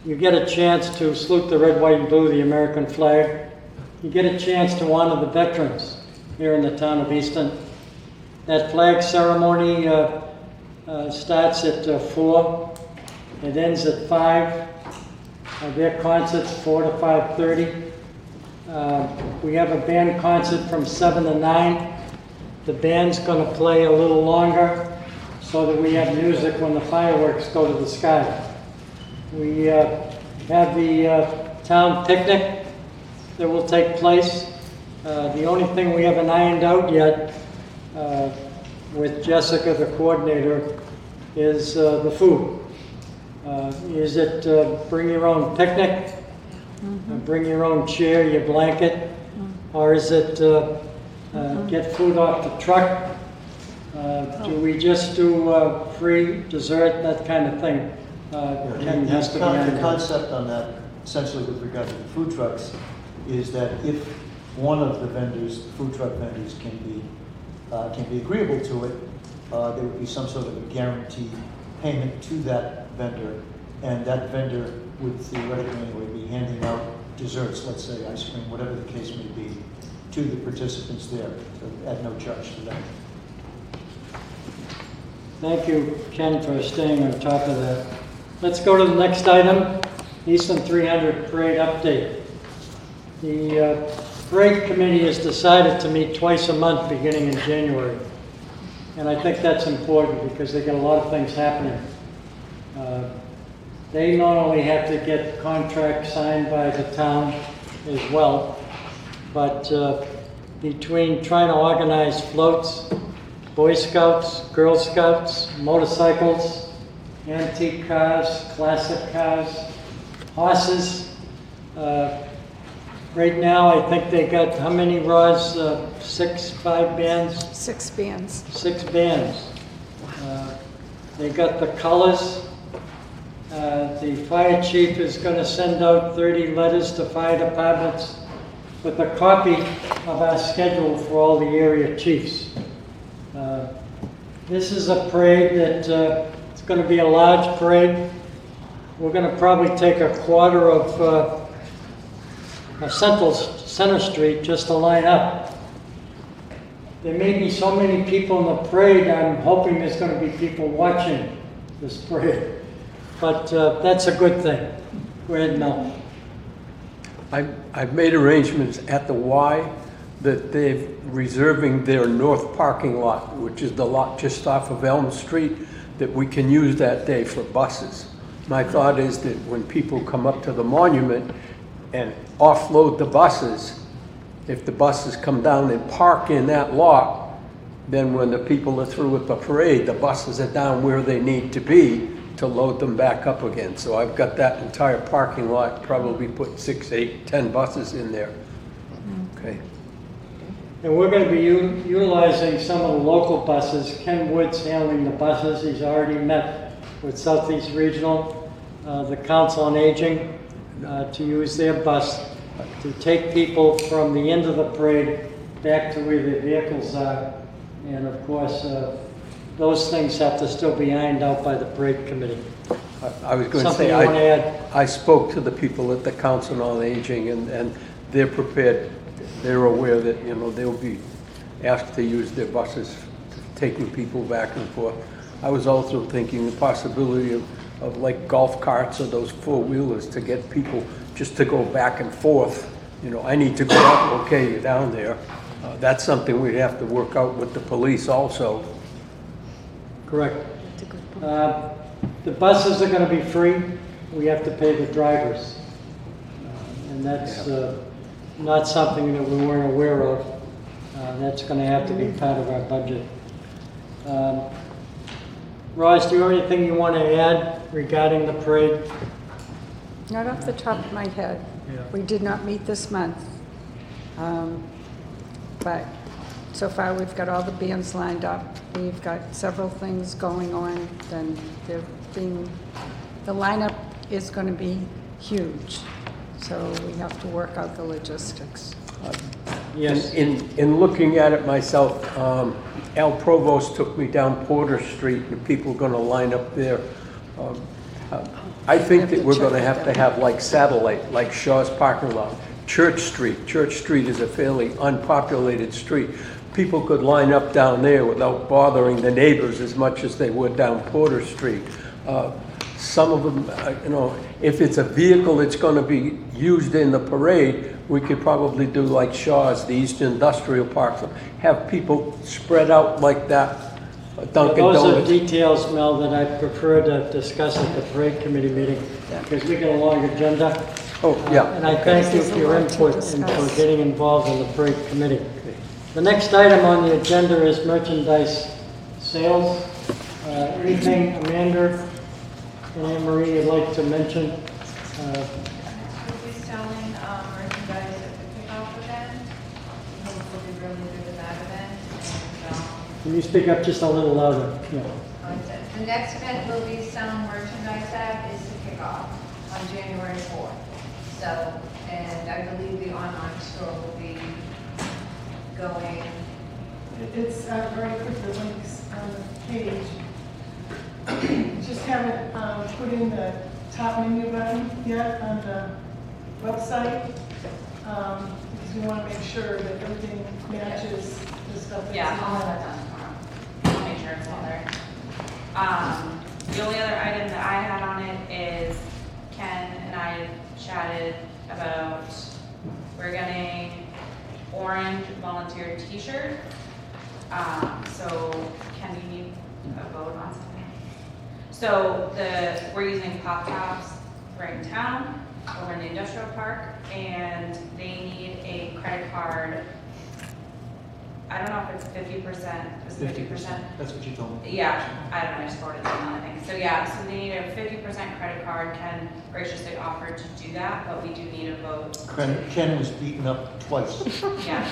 you get a chance to salute the red, white, and blue, the American flag. You get a chance to honor the veterans here in the town of Easton. That flag ceremony starts at 4. It ends at 5. Their concert's 4 to 5:30. We have a band concert from 7 to 9. The band's going to play a little longer so that we have music when the fireworks go to the sky. We have the town picnic that will take place. The only thing we haven't ironed out yet with Jessica, the coordinator, is the food. Is it bring your own picnic, bring your own chair, your blanket, or is it get food off the truck? Do we just do free dessert, that kind of thing? Ken has to be on The that. concept on that, essentially with regard to the food trucks, is that if one of the vendors, the food truck vendors, can be agreeable to it, there would be some sort of a guaranteed payment to that vendor, and that vendor would theoretically anyway be handing out desserts, let's say ice cream, whatever the case may be, to the participants there, at no charge to them. Thank you, Ken, for staying on top of that. Let's go to the next item, Easton 300 Parade Update. The Parade Committee has decided to meet twice a month beginning in January. And I think that's important because they get a lot of things happening. They not only have to get contracts signed by the town as well, but between trying to organize floats, Boy Scouts, Girl Scouts, motorcycles, antique cars, classic cars, horses. Right now, I think they got how many, Roz? 5 bands? 6 bands. 6 bands. They got the colors. The fire chief is going to send out 30 letters to fire departments with a copy of our schedule for all the area chiefs. This is a parade that it's going to be a large parade. We're going to probably take a quarter of Center Street just to line up. There may be so many people in the parade, I'm hoping there's going to be people watching this parade. But that's a good thing. Go ahead, Mel. I've made arrangements at the Y that they're reserving their north parking lot, which is the lot just off of Elm Street, that we can use that day for buses. My thought is that when people come up to the monument and offload the buses, if the buses come down and park in that lot, then when the people are through with the parade, the buses are down where they need to be to load them back up again. So I've got that entire parking lot, probably put 6, 8, 10 buses in there. Okay. And we're going to be utilizing some of the local buses. Ken Wood's handling the buses. He's already met with Southeast Regional, the Council on Aging, to use their bus to take people from the end of the parade back to where their vehicles are. And of course, those things have to still be ironed out by the parade committee. I was going to Something say, you want to add? I spoke to the people at the Council on Aging, and they're prepared. They're aware that, you know, they'll be asked to use their buses, taking people back and forth. I was also thinking the possibility of like golf carts or those four-wheelers to get people just to go back and forth. You know, I need to go up, okay, you're down there. That's something we'd have to work out with the police also. Correct. The buses are going to be free. We have to pay the drivers. And that's not something that we weren't aware of. That's going to have to be part of our budget. Roz, do you have anything you want to add regarding the parade? Not off the top of my head. Yeah. We did not meet this month. But so far, we've got all the bands lined up. We've got several things going on. Then the lineup is going to be huge. So we have to work out the logistics. Yes. In looking at it myself, Al Provost took me down Porter Street, and people are going to line up there. I think that we're going to have like satellite, like Shaw's parking lot. Church Street is a fairly unpopulated street. People could line up down there without bothering the neighbors as much as they would down Porter Street. Some of them, you know, if it's a vehicle that's going to be used in the parade, we could probably do like Shaw's, the Easton Industrial Park, have people spread out like that. Dunkin' Those Donuts. are details, Mel, that I prefer to discuss at the parade committee meeting, because we got a long agenda. Oh, yeah. And I thank you for your input and for getting involved in the parade committee. The next item on the agenda is merchandise sales. Anything, Amanda and Anne Marie, you'd like to mention? We'll be selling merchandise at the kickoff event. Hopefully we'll be really good at that event. And, Can you speak up just a little louder? Yeah. the next event we'll be selling merchandise at is the kickoff on January 4th. So, and I believe the online store will be going. It's very quick, the links on the page. Just haven't put in the top menu button yet on the website, because we want to make sure that everything matches the stuff that's Yeah, in I'll have there. that done tomorrow. I'll make sure it's all there. The only other item that I had on it is Ken and I chatted about, we're getting orange volunteer t-shirt. So Ken, do you need a vote on something? So we're using Pop Tops right in town, over in the industrial park, and they need a credit card. I don't know if it's 50%, is it 50%? That's what you told me. Yeah, I don't know, I just forwarded them on, I think. So yeah, so they need a 50% credit card. Ken graciously offered to do that, but we do need a vote. Ken was beaten up twice. Yeah.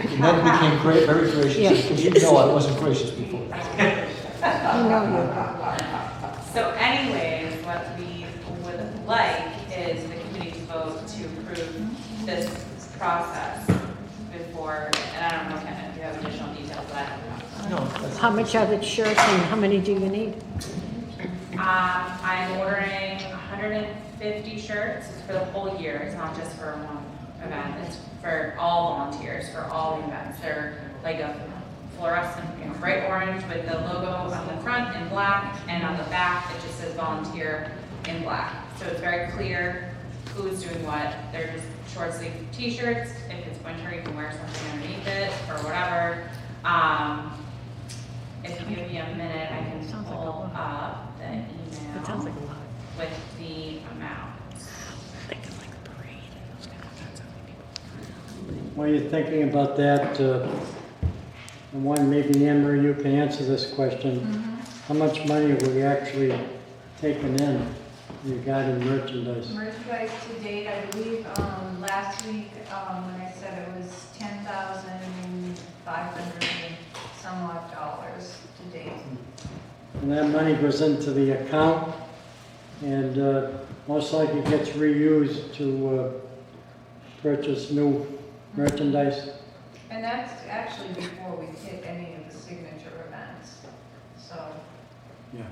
And then became very gracious, because you know I wasn't gracious before. So anyways, what we would like is the committee to vote to approve this process before, and I don't know, Ken, if you have additional details, but. No. How much are the shirts and how many do you need? I'm ordering 150 shirts. It's for the whole year. It's not just for one event. It's for all volunteers, for all events. They're like a fluorescent, bright orange with the logo on the front in black, and on the back it just says volunteer in black. So it's very clear. who's doing what. They're just short sleeve t-shirts. If it's winter, you can wear something underneath it or whatever. If you give me a minute, I can pull up the email. It sounds like a lot. With the amount. While you're thinking about that, and one, maybe Anne Marie, you can answer this question. How much money have we actually taken in regarding merchandise? Merchandise to date, I believe, last week, when I said it was $10,500 and some odd dollars to date. And that money goes into the account, and most likely gets reused to purchase new merchandise. And that's actually before we hit any of the signature events, so. Yeah.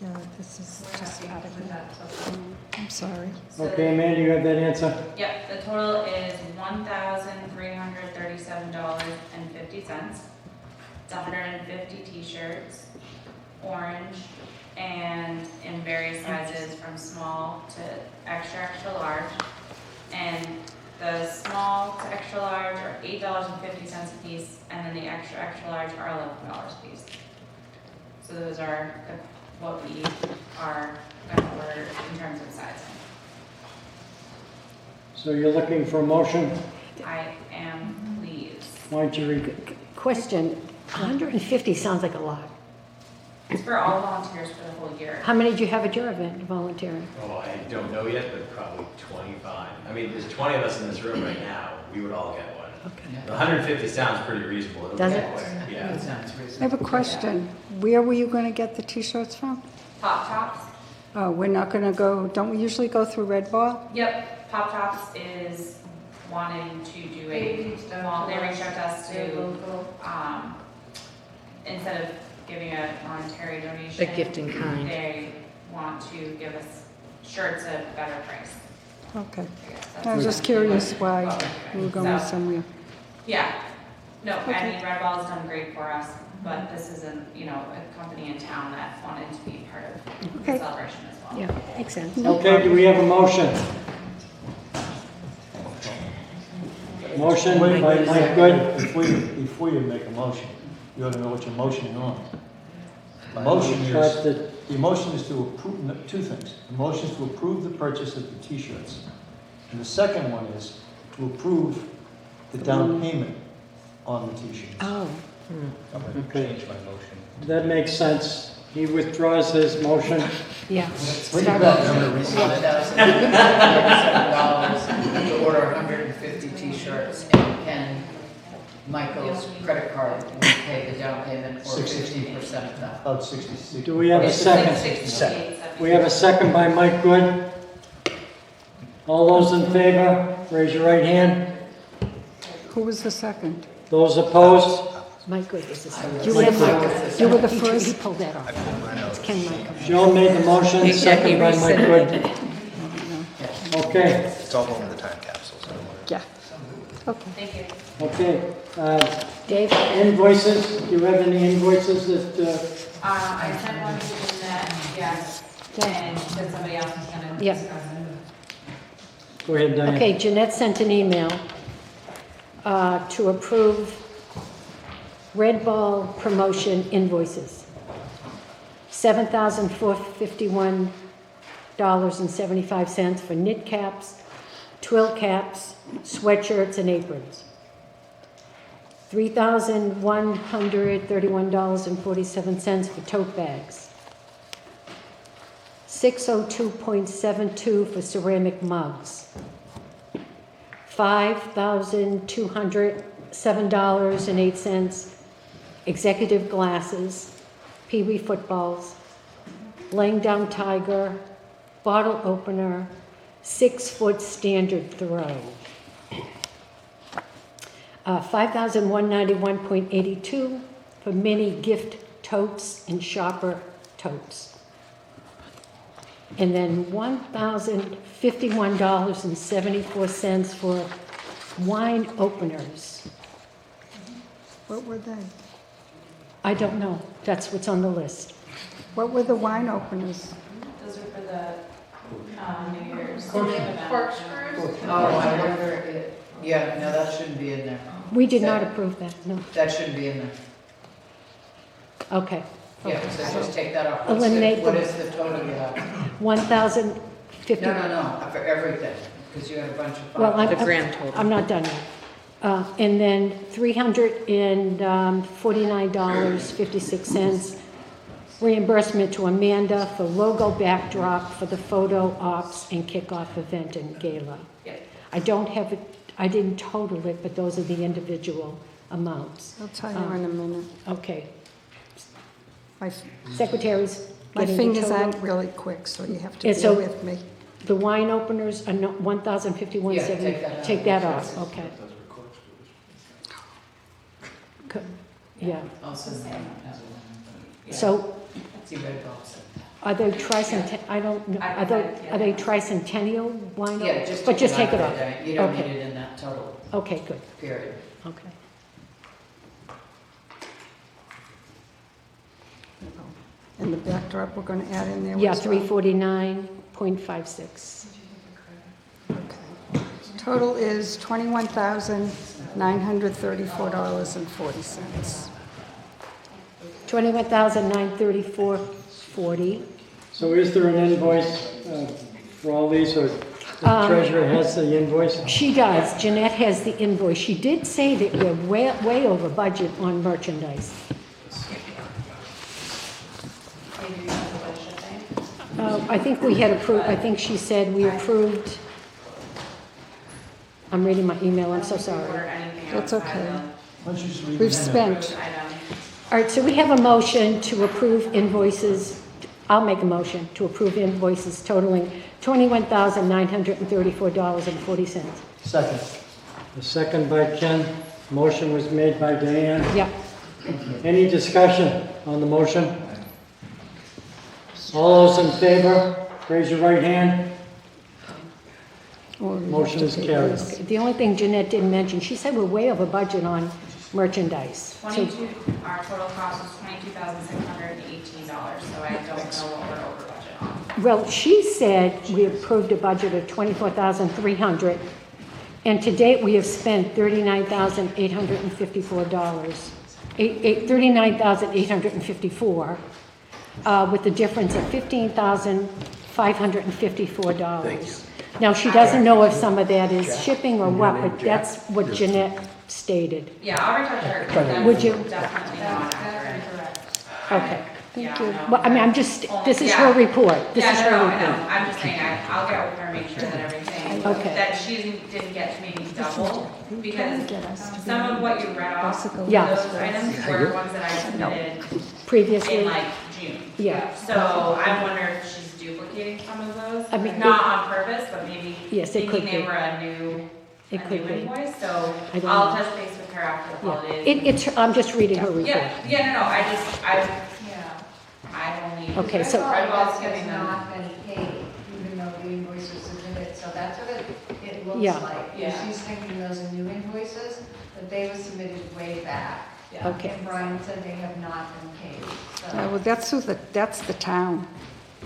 Yeah, this is We're just happy out of with it. that so far. I'm sorry. Okay, Amanda, you have that answer? Yep, the total is $1,337.50. It's 150 t-shirts, orange, and in various sizes from small to extra, extra large. And the small to extra large are $8.50 a piece, and then the extra, extra large are $11 a piece. So those are what we are going to order in terms of sizing. So you're looking for a motion? I am pleased. Why don't you read? Question, 150 sounds like a lot. It's for all volunteers for the whole year. How many do you have at your event volunteering? Oh, I don't know yet, but probably 25. I mean, there's 20 of us in this room right now. We would all get one. Okay. 150 sounds pretty reasonable. It'll Does get it? quick. Yeah. That sounds I reasonable. have a question. Where were you going to get the t-shirts from? Pop Tops. Oh, we're not going to go, don't we usually go through Red Ball? Yep, Pop Tops is wanting to do They a, reached out well, to they us. reached out to us They're to, local. instead of giving a monetary donation. A gift in kind. They want to give us shirts at a better price. Okay. I guess that's I was what just I'm curious doing. why Okay. we were going So, somewhere. Yeah, no, I Okay. mean, Red Ball has done great for us, but this is a, you know, a company in town that wanted to be part of Okay. the celebration as well. Yeah, makes sense. Okay, do we have a motion? Motion by Mike Good. Before you make a motion, you ought to know what you're motioning on. The motion Trust is, that- the motion is to approve, two things. The motion is to approve the purchase of the t-shirts. And the second one is to approve the down payment on the t-shirts. Oh, I'm going to Okay. change my motion. That makes sense. He withdraws his motion. yeah. Bring it back. I'm going to rescind it. $1,037 to order 150 t-shirts, and Ken, Michael's credit card will pay the down payment or 50% of that. About 66. Do we have a second? We have a second by Mike Good. All those in favor, raise your right hand. Who was the second? Those opposed? Mike Good is the second. You were Ken the Michael. first. You were the He first? pulled that off. It's Ken Michael. Joe made the motion, second by Mike Good. Okay, It's all going in the time capsule, so don't worry. Yeah. Okay. Thank you. okay. Dave? Invoices, do you have any invoices that, I sent one to Jeanette, yes, and then somebody else was gonna Yeah. discuss it. go ahead, Diane. Okay, Jeanette sent an email to approve Red Ball promotion invoices. $7,451.75 for knit caps, twill caps, sweatshirts, and aprons. $3,131.47 for tote bags. $602.72 for ceramic mugs. $5,207.08 executive glasses, Pee-wee footballs, laying down tiger, bottle opener, 6-foot standard throw. $5,191.82 for mini gift totes and shopper totes. And then $1,051.74 for wine openers. What were they? I don't know. That's what's on the list. What were the wine openers? Those are for the New Year's Corkscrews? Oh, I wonder, yeah, no, that shouldn't be in there. We did not approve that, no. That shouldn't be in there. Okay. Yeah, so just take that off. Eliminate What the- is the total you have? 1,050. No, for everything, because you had a bunch of. Well, The grand total. I'm not done yet. And then $349.56 reimbursement to Amanda for logo backdrop for the photo ops and kickoff event and gala. I don't have it, I didn't total it, but those are the individual amounts. I'll tell you in a minute. Okay. My Secretary's my getting the fingers total. aren't really quick, so you have to And bear so with me. the wine openers are not 1,051.70. Yeah, take that out. Take that off, okay. Yeah. Also, So see red box. are they I don't know, are they Tricentennial wine? Yeah, just But just take it out off. of there. You don't need Okay. it in that total, Okay, good, period. okay. And the backdrop, we're going to add in there Yeah, as well. 349.56. Total is $21,934.40. 21,934.40. So is there an invoice for all these, or the treasurer has the invoice? She does, Jeanette has the invoice. She did say that we're way over budget on merchandise. I think we had approved, I think she said we approved, I'm reading my email, I'm so sorry. That's okay. Why don't you just read We've the spent, All right, so we have a motion to approve invoices. I'll make a motion to approve invoices totaling $21,934.40. Second. The second by Ken, motion was made by Diane. Yeah. Any discussion on the motion? All those in favor, raise your right hand. Motion is carried. The only thing Jeanette didn't mention, she said we're way over budget on merchandise. So- Our total cost was $22,618, so I don't know what we're over budget on. Well, she said we approved a budget of $24,300, and to date we have spent $39,854. $39,854, with the difference of $15,554. Now, she doesn't know if some of that is shipping or what, but that's what Jeanette stated. Yeah, I'll reach out to her, 'cause that's Would you? definitely not accurate. Okay. Yeah, Thank you. no. Well, I mean, I'm just, this is Yeah. her report. This is Yeah, her no, I report. know, I'm just saying, I'll get with her, make sure that everything, Okay. that she didn't get maybe double, because some of what you read off, Yeah. those items were ones that I submitted Previously. in like June. Yeah. So I wonder if she's duplicating some of those, I mean, not on purpose, but maybe Yes, it could thinking they be. were a new invoice, so I don't I'll know. touch base with her after the Yeah. holidays. I'm just reading her report. Yeah, no, I've only. Okay, so- Red Box Box giving has them. not been paid, even though the invoice was submitted, so that's what it looks Yeah. like. Yeah. She's thinking those are new invoices, but they were submitted way back. Yeah. Okay. And Brian said they have not been paid, so. well, that's the town.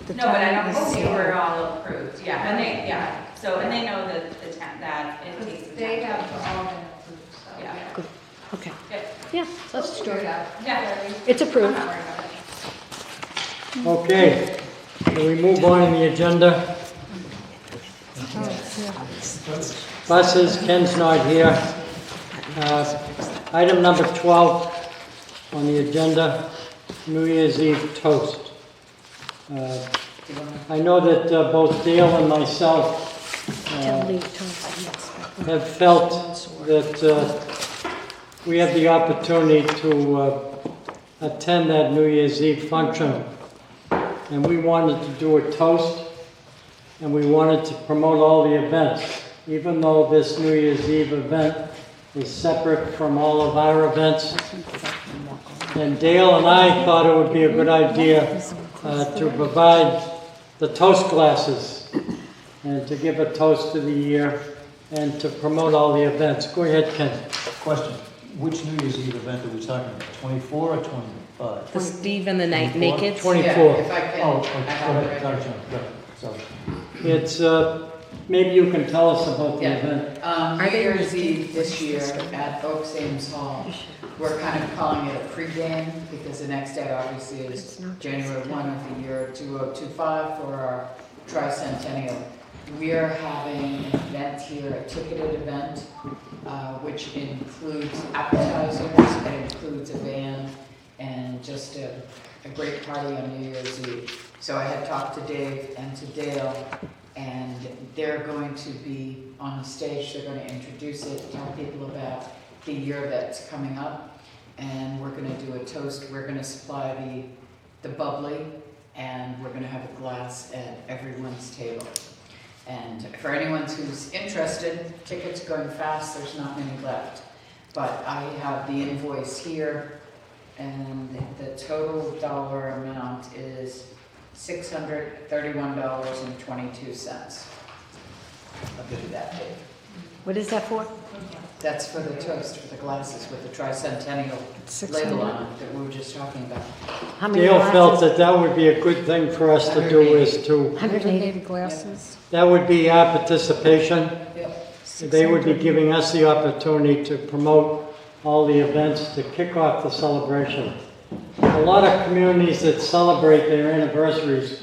The No, but I town don't is- think they were all approved, yeah, and they know that that it takes the They time. have all been approved, so. Yeah. Good. Okay. Yep. Yeah, that's Figure it true. out. Yeah. It's approved. I'm not worried about it. Okay, so we move on in the agenda. Buses, Ken's not here. Item number 12 on the agenda, New Year's Eve toast. I know that both Dale and myself have felt that we have the opportunity to attend that New Year's Eve function. And we wanted to do a toast, and we wanted to promote all the events. Even though this New Year's Eve event is separate from all of our events. And Dale and I thought it would be a good idea to provide the toast glasses and to give a toast to the year and to promote all the events. Go ahead, Ken. Question, which New Year's Eve event are we talking about, 24 or 25? The Steve and the Night 24? Naked. 24. Yeah, if I can. Oh, I have go it ahead, right sorry, here. John, go ahead, sorry. It's maybe you can tell us about the Yeah. event. New Year's Eve this year at Oaks Ames Hall, we're kind of calling it a pregame because the next day obviously is January 1 of the year 2025 for our Tricentennial. We're having an event here, a ticketed event, which includes appetizers, it includes a band, and just a great party on New Year's Eve. So I had talked to Dave and to Dale, and they're going to be on the stage, they're going to introduce it, tell people about the year that's coming up, and we're going to do a toast. We're going to supply the bubbly, and we're going to have a glass at everyone's table. And for anyone who's interested, tickets are going fast, there's not many left. But I have the invoice here, and the total dollar amount is $631.22. I'll give you that, Dave. What is that for? That's for the toast, for the glasses with the Tricentennial label on it that we were just talking about. How many Dale felt glasses? that would be a good thing for us to do is to, 180 glasses. that would be our participation. Yep. They would be giving us the opportunity to promote all the events to kick off the celebration. A lot of communities that celebrate their anniversaries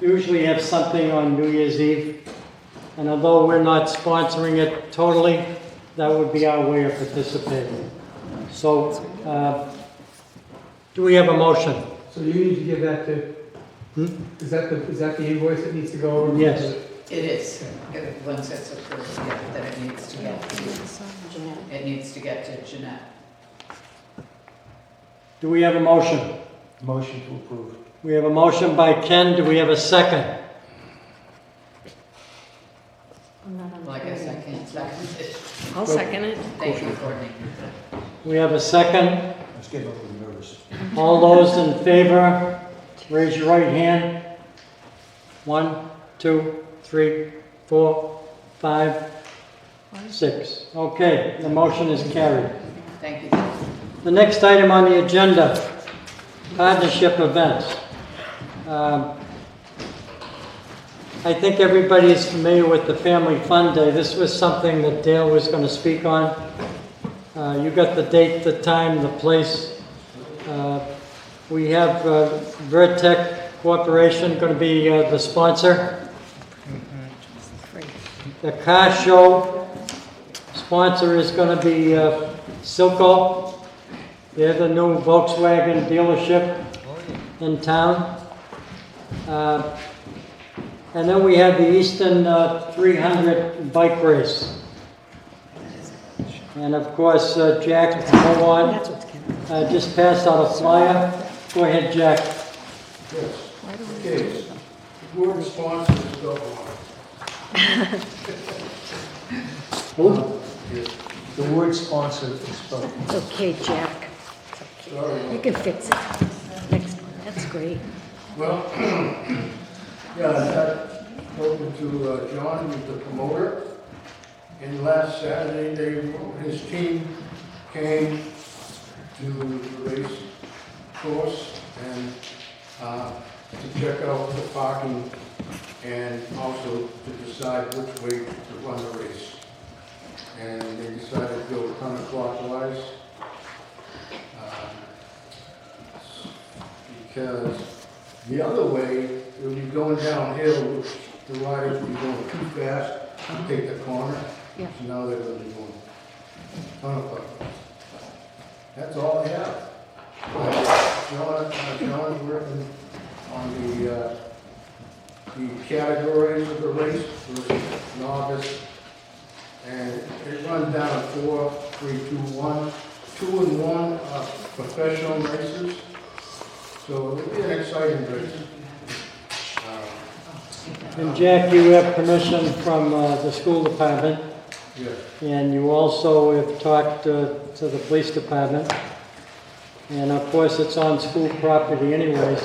usually have something on New Year's Eve. And although we're not sponsoring it totally, that would be our way of participating. So, do we have a motion? So you need to give that to, is that the invoice that needs to go over? Yes. It is. Once it's approved, yeah, then it needs to get to Jeanette. It needs to get to Jeanette. Do we have a motion? Motion to approve. We have a motion by Ken. Do we have a second? Well, I guess I can't second it. I'll second it. Thank you, Courtney. We have a second. I was getting a little nervous. All those in favor, raise your right hand. 1, 2, 3, 4, 5, 6. Okay, the motion is carried. Thank you. The next item on the agenda, partnership events. I think everybody is familiar with the Family Fun Day. This was something that Dale was going to speak on. You got the date, the time, the place. We have Vertec Corporation going to be the sponsor. The car show sponsor is going to be Silco. They're the new Volkswagen dealership in town. And then we have the Easton 300 bike race. And of course, Jack, go on. Just passed out a flyer. Go ahead, Jack. Yes. Okay. The board sponsors go on. The word sponsor is spoken. It's okay, Jack. Sorry. You can fix it. Next one. That's great. Well, yeah, I had spoken to John, who's the promoter, and last Saturday, his team came to the race course and to check out the parking and also to decide which way to run the race. And they decided to go counterclockwise because the other way, it would be going downhill, which the riders would be going too fast to take the corner. Yeah. So now they're going to be going counterclockwise. That's all I have. John's working on the categories of the race versus novice. And it runs down to 4, 3, 2, 1. 2 and 1 are professional races. So it'll be an exciting race. And Jack, you have permission from the school department. Yes. And you also have talked to the police department. And of course, it's on school property anyways.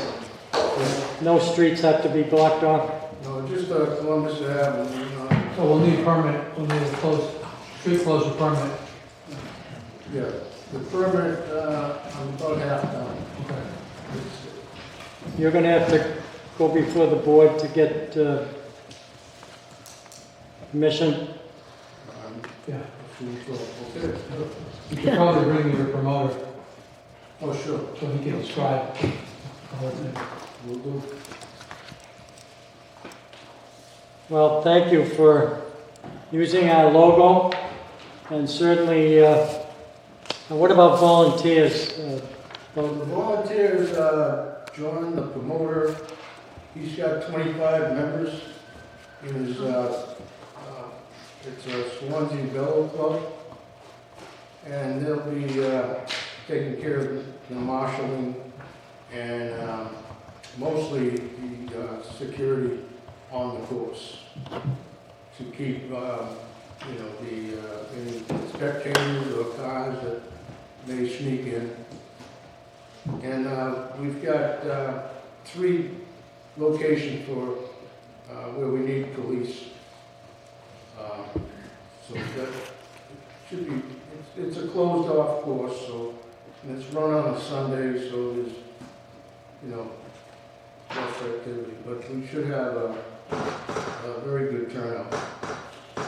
No streets have to be blocked off. No, just Columbus Ave. So we'll need permit, we'll need a street closure permit. Yeah, the permit, I'm about half done. Okay. You're going to have to go before the board to get commission? Yeah. Okay. You could probably bring me your promoter, Oh, sure. so he can describe the whole thing. Will do. Well, thank you for using our logo, and certainly, what about volunteers? The volunteers, John, the promoter, he's got 25 members in his, it's a Swansea Bellow Club, and they'll be taking care of the marshalling and mostly the security on the course to keep, any spectators or cars that may sneak in. And we've got 3 locations for where we need police. So that should be, it's a closed off course, so, and it's run on a Sunday, so there's, less activity, but we should have a very good turnout.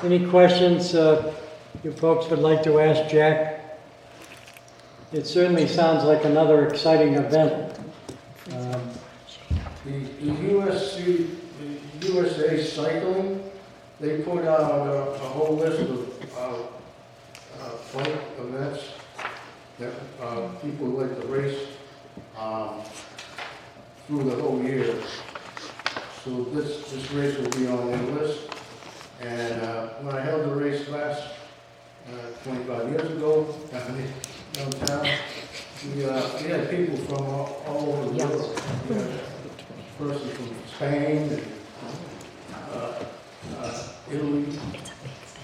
Any questions you folks would like to ask Jack? It certainly sounds like another exciting event. The USA Cycling, they put out a whole list of flight events that people like to race through the whole year. So this race will be on their list. And when I held the race last 25 years ago downtown, we had people from all over the world. We had a person from Spain and Italy,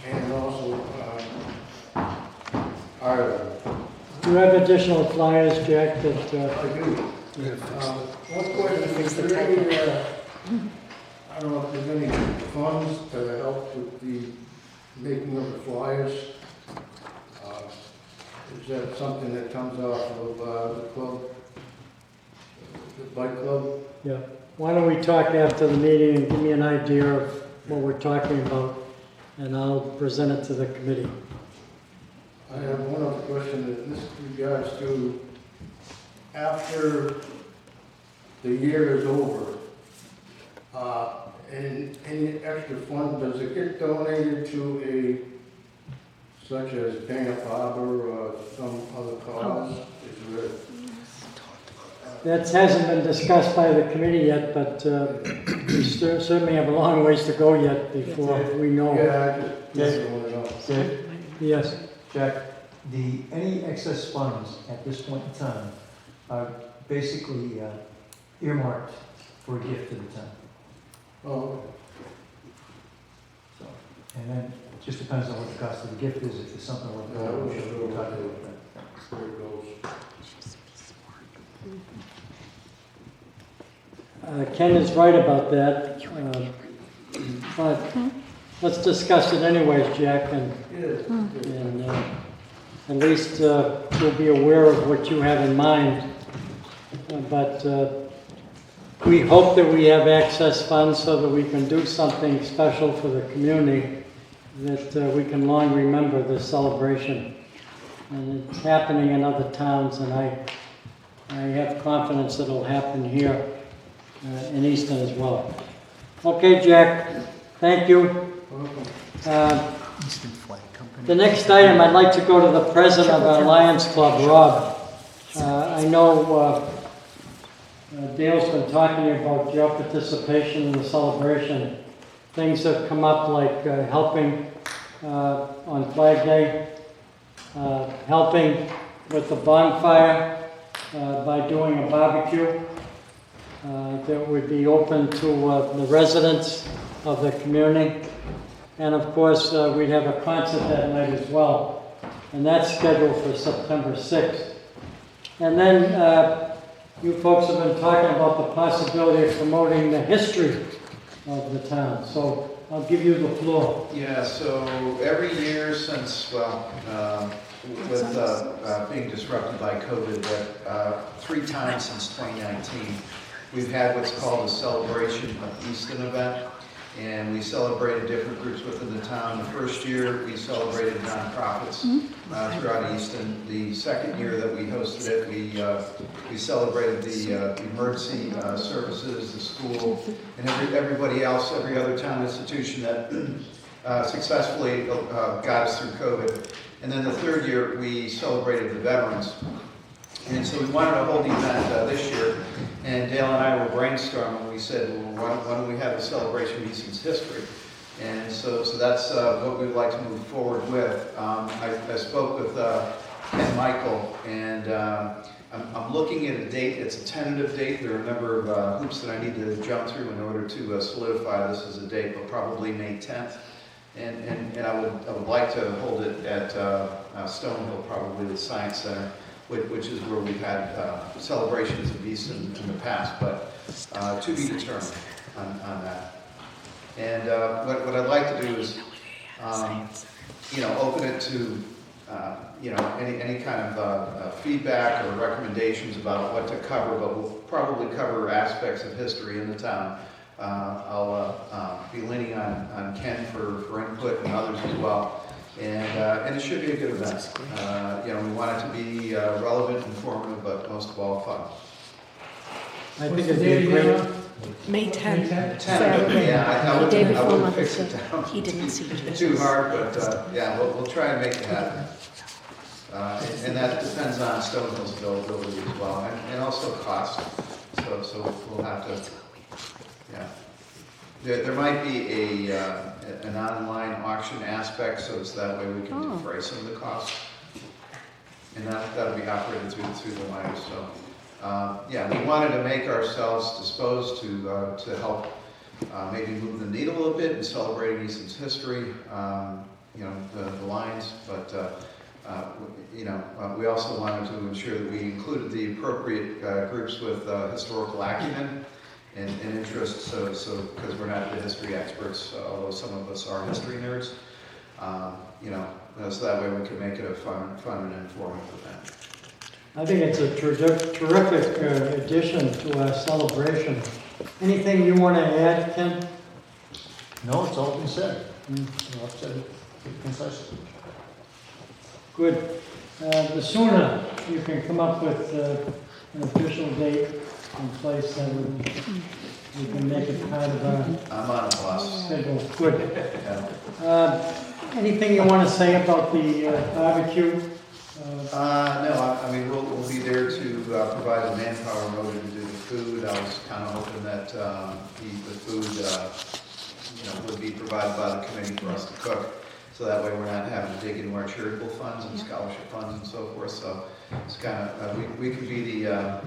and also Ireland. Do you have additional flyers, Jack, that... I do. One question, is there any, I don't know if there's any funds to help with the making of the flyers? Is that something that comes off of the club, the bike club? Yeah. Why don't we talk after the meeting and give me an idea of what we're talking about, and I'll present it to the committee. I have one other question, in this regards to after the year is over, and any extra fund, does it get donated to such as Dana-Farber or some other cause? Is there, That hasn't been discussed by the committee yet, but we certainly have a long ways to go yet before we know. yeah, I just want to know. Dave? Yes. Jack, any excess funds at this point in time are basically earmarked for a gift to the town. Oh, So, and then it just depends on what the cost of the gift is. If it's something like that, we'll talk about that. there it goes. Ken is right about that, but let's discuss it anyways, Jack, and at least you'll be aware of what you have in mind. But we hope that we have access funds so that we can do something special for the community, that we can long remember this celebration. And it's happening in other towns, and I have confidence that it'll happen here in Easton as well. Okay, Jack, thank you. The next item, I'd like to go to the president of our Lions Club, Rob. I know Dale's been talking about your participation in the celebration. Things have come up like helping on Flag Day, helping with the bonfire by doing a barbecue that would be open to the residents of the community. And of course, we'd have a concert that night as well. And that's scheduled for September 6th. And then you folks have been talking about the possibility of promoting the history of the town. So I'll give you the floor. Yeah, so every year since, with being disrupted by COVID, but 3 times since 2019, we've had what's called a Celebration of Easton event. and we celebrated different groups within the town. The first year, we celebrated nonprofits throughout Easton. The second year that we hosted it, we celebrated the emergency services, the school, and everybody else, every other town institution that successfully got us through COVID. And then the third year, we celebrated the veterans. And so we wanted to hold the event this year, and Dale and I were brainstorming. We said, well, why don't we have a celebration of Easton's history? And so that's what we'd like to move forward with. I spoke with Ken Michael, and I'm looking at a date. It's a tentative date. There are a number of hoops that I need to jump through in order to solidify this as a date, but probably May 10th. And I would like to hold it at Stonehill, probably the Science Center, which is where we've had celebrations of Easton in the past, but to be determined on that. And what I'd like to do is, open it to, any kind of feedback or recommendations about what to cover, but we'll probably cover aspects of history in the town. I'll be leaning on Ken for input and others as well. And it should be a good event. We want it to be relevant, informative, but most of all fun. I think it'd be a great. May 10th. Saturday. Yeah, I wouldn't fix Day it down He didn't see it. too hard, but we'll try and make it happen. And that depends on Stonehill's availability as well, and also cost. So we'll have to, There might be an online auction aspect, so it's that way we can defray some of the costs. And that'll be operated through the line. So, we wanted to make ourselves disposed to help maybe move the needle a little bit in celebrating Easton's history, the lines, but we also wanted to ensure that we included the appropriate groups with historical acumen and interest, so because we're not the history experts, although some of us are history nerds, so that way we can make it a fun and informative event. I think it's a terrific addition to our celebration. Anything you want to add, Ken? No, it's all been said. I've said it concisely. Good. The sooner you can come up with an official date and place, that we can make it part of our I'm on a bus. schedule. Good. Anything you want to say about the barbecue? No, I mean, we'll be there to provide the manpower in order to do the food. I was kind of hoping that the food, would be provided by the committee for us to cook. So that way we're not having to dig into our charitable funds and scholarship funds and so forth. So it's kind of, we could be the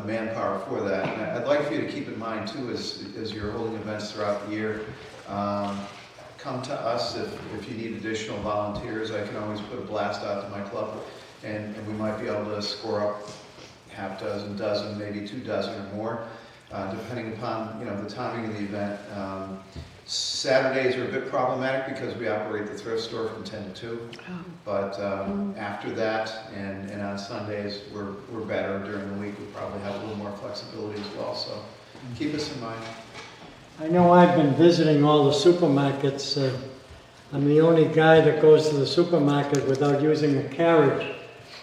manpower for that. And I'd like for you to keep in mind too, as you're holding events throughout the year, come to us if you need additional volunteers. I can always put a blast out to my club, and we might be able to score up half dozen, maybe 2 dozen or more, depending upon the timing of the event. Saturdays are a bit problematic because we operate the thrift store from 10 to 2. But after that and on Sundays, we're better. During the week, we probably have a little more flexibility as well. So keep us in mind. I know I've been visiting all the supermarkets. I'm the only guy that goes to the supermarket without using a carriage,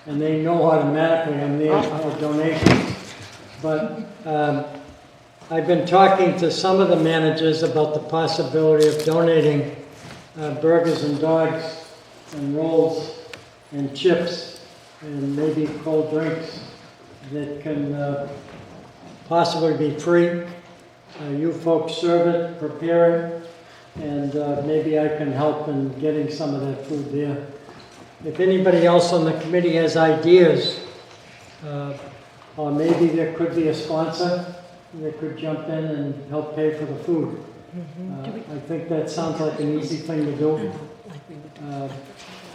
and they know automatically I'm there for donations. But I've been talking to some of the managers about the possibility of donating burgers and dogs and rolls and chips and maybe cold drinks that can possibly be free. You folks serve it, prepare it, and maybe I can help in getting some of that food there. If anybody else on the committee has ideas, or maybe there could be a sponsor that could jump in and help pay for the food. I think that sounds like an easy thing to do.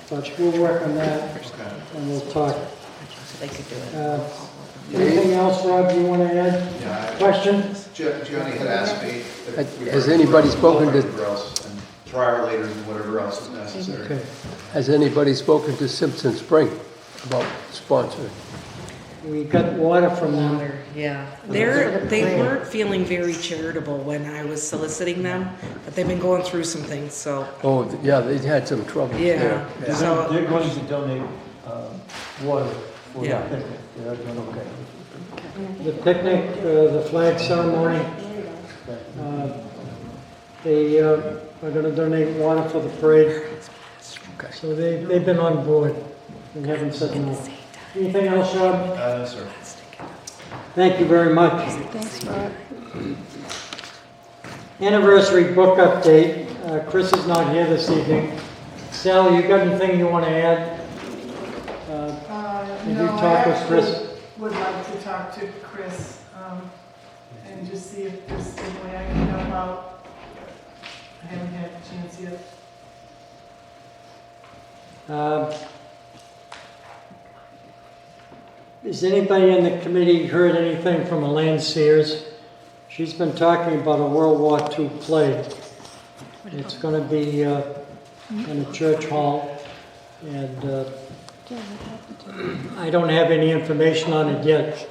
But we'll work on that and we'll talk. Anything else, Rob, you want to add? Yeah, Question? Johnny had asked me if we Has anybody spoken to? and dryer laters and whatever else is necessary. Okay. Has anybody spoken to Simpson Spring about sponsoring? we got water from them. Water, yeah. That's They for the weren't feeling very charitable when I was soliciting them, but they've been going through some things, so, Oh, yeah, they had some trouble yeah. there. So, They're going to donate water for the Yeah. picnic. They're doing okay. The picnic, the flag ceremony, they are going to donate water for the parade. So they've been on board. They haven't said no. Anything else, Rob? No, sir. Thank you very much. Thanks, Rob. Anniversary book update. Chris is not here this evening. Sally, you got anything you want to add? Have you No, talked with Chris? would like to talk to Chris, and just see if there's any way I can help out. I haven't had a chance yet. Has anybody in the committee heard anything from Elaine Sears? She's been talking about a World War II play. It's going to be in a church hall, and I don't have any information on it yet,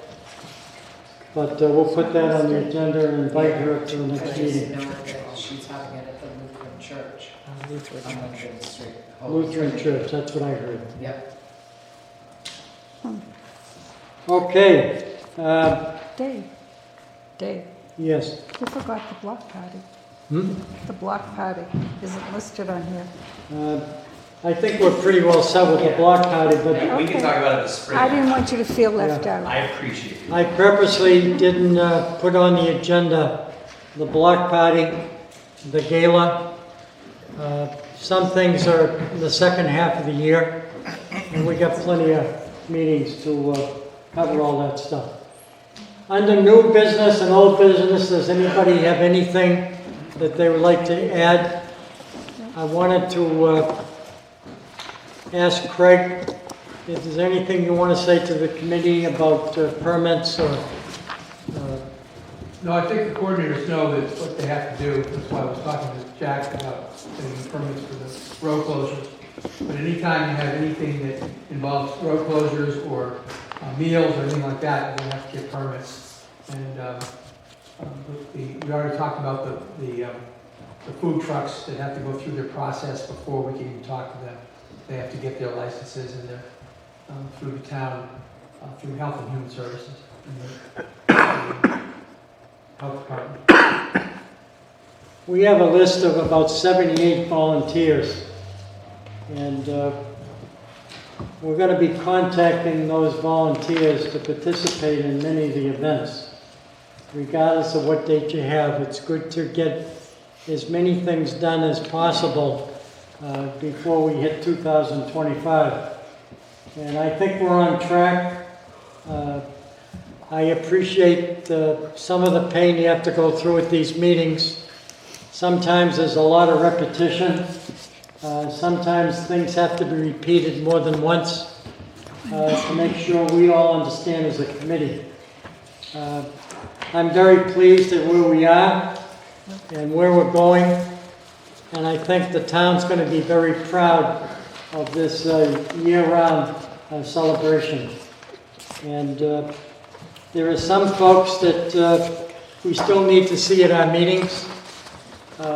but we'll put that on the agenda and invite her to the next I just meeting. know that she's having it at the Lutheran Church. On Lincoln Street. Lutheran Church, that's what I heard. Yep. Okay. Dave, Yes. you forgot the block party. Hmm? The block party isn't listed on here. I think we're pretty well set with the block party, but We can talk about it this spring. I didn't want you to feel left out. I appreciate you. I purposely didn't put on the agenda the block party, the gala. Some things are in the second half of the year, and we got plenty of meetings to cover all that stuff. Under new business and old business, does anybody have anything that they would like to add? I wanted to ask Craig if there's anything you want to say to the committee about permits or... No, I think the coordinators know that what they have to do. That's why I was talking to Jack about getting permits for the road closures. But anytime you have anything that involves road closures or meals or anything like that, you have to get permits. And we already talked about the food trucks that have to go through their process before we can even talk to them. They have to get their licenses and their through the town, through Health and Human Services and the Health Department. We have a list of about 78 volunteers, and we're going to be contacting those volunteers to participate in many of the events. Regardless of what date you have, it's good to get as many things done as possible before we hit 2025. And I think we're on track. I appreciate some of the pain you have to go through at these meetings. Sometimes there's a lot of repetition. Sometimes things have to be repeated more than once to make sure we all understand as a committee. I'm very pleased at where we are and where we're going, and I think the town's going to be very proud of this year-round celebration. And there are some folks that we still need to see at our meetings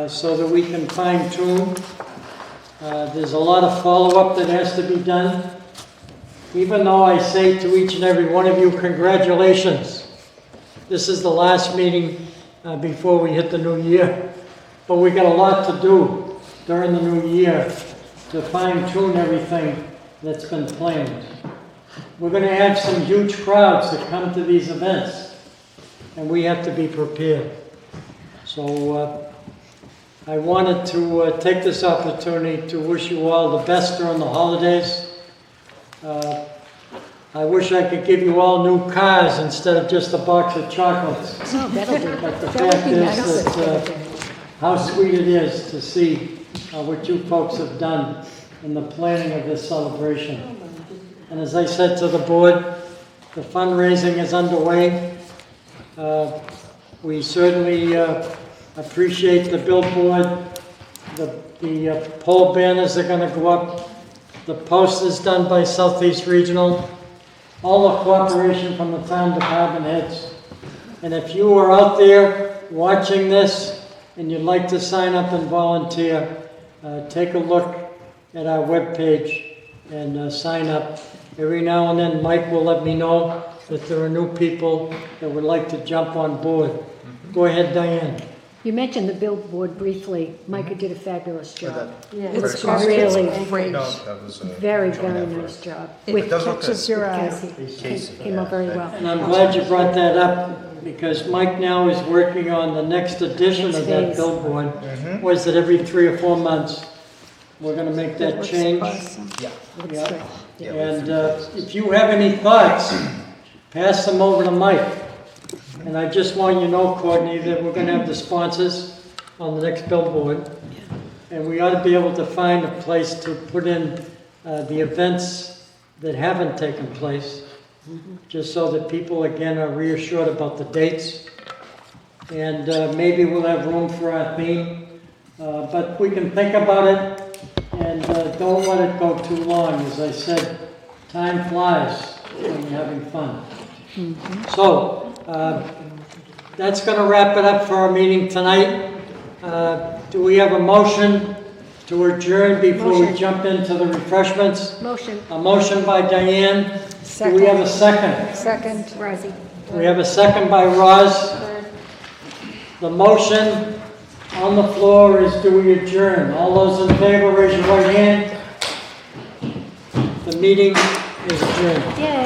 so that we can fine-tune. There's a lot of follow-up that has to be done. Even though I say to each and every one of you, congratulations. This is the last meeting before we hit the new year. But we got a lot to do during the new year to fine-tune everything that's been planned. We're going to have some huge crowds that come to these events, and we have to be prepared. So I wanted to take this opportunity to wish you all the best during the holidays. I wish I could give you all new cars instead of just a box of chocolates. Oh, that'll do. But the That would fact be is nice. that how sweet it is to see what you folks have done in the planning of this celebration. And as I said to the board, the fundraising is underway. We certainly appreciate the billboard, the pole banners are going to go up, the posters done by Southeast Regional, all the cooperation from the town department heads. And if you are out there watching this and you'd like to sign up and volunteer, take a look at our webpage and sign up. Every now and then Mike will let me know that there are new people that would like to jump on board. Go ahead, Diane. You mentioned the billboard briefly. Micah did a fabulous job. It's really great. No, that was a Very, joint very effort. nice job. It does look catches good. your eye. Casey came out very well. And I'm glad you brought that up because Mike now is working on the next edition Next of that phase. billboard. Mhm. Was it every 3 or 4 months? We're gonna make that Looks change. awesome. Yeah. Looks Yeah. great. Yeah, And if you have any thoughts, pass them over to Mike. And I just want you to know, Courtney, that we're gonna have the sponsors on the next billboard. And we ought to be able to find a place to put in the events that haven't taken place, just so that people again are reassured about the dates. And maybe we'll have room for our theme, but we can think about it and don't let it go too long. As I said, time flies when you're having fun. So, that's going to wrap it up for our meeting tonight. Do we have a motion to adjourn before we Motion. jump into the refreshments? Motion. A motion by Diane. Do we have a second? Second. Rosie. We have a second by Roz. The motion on the floor is do we adjourn? All those in favor, raise your right hand. The meeting is adjourned. Yay.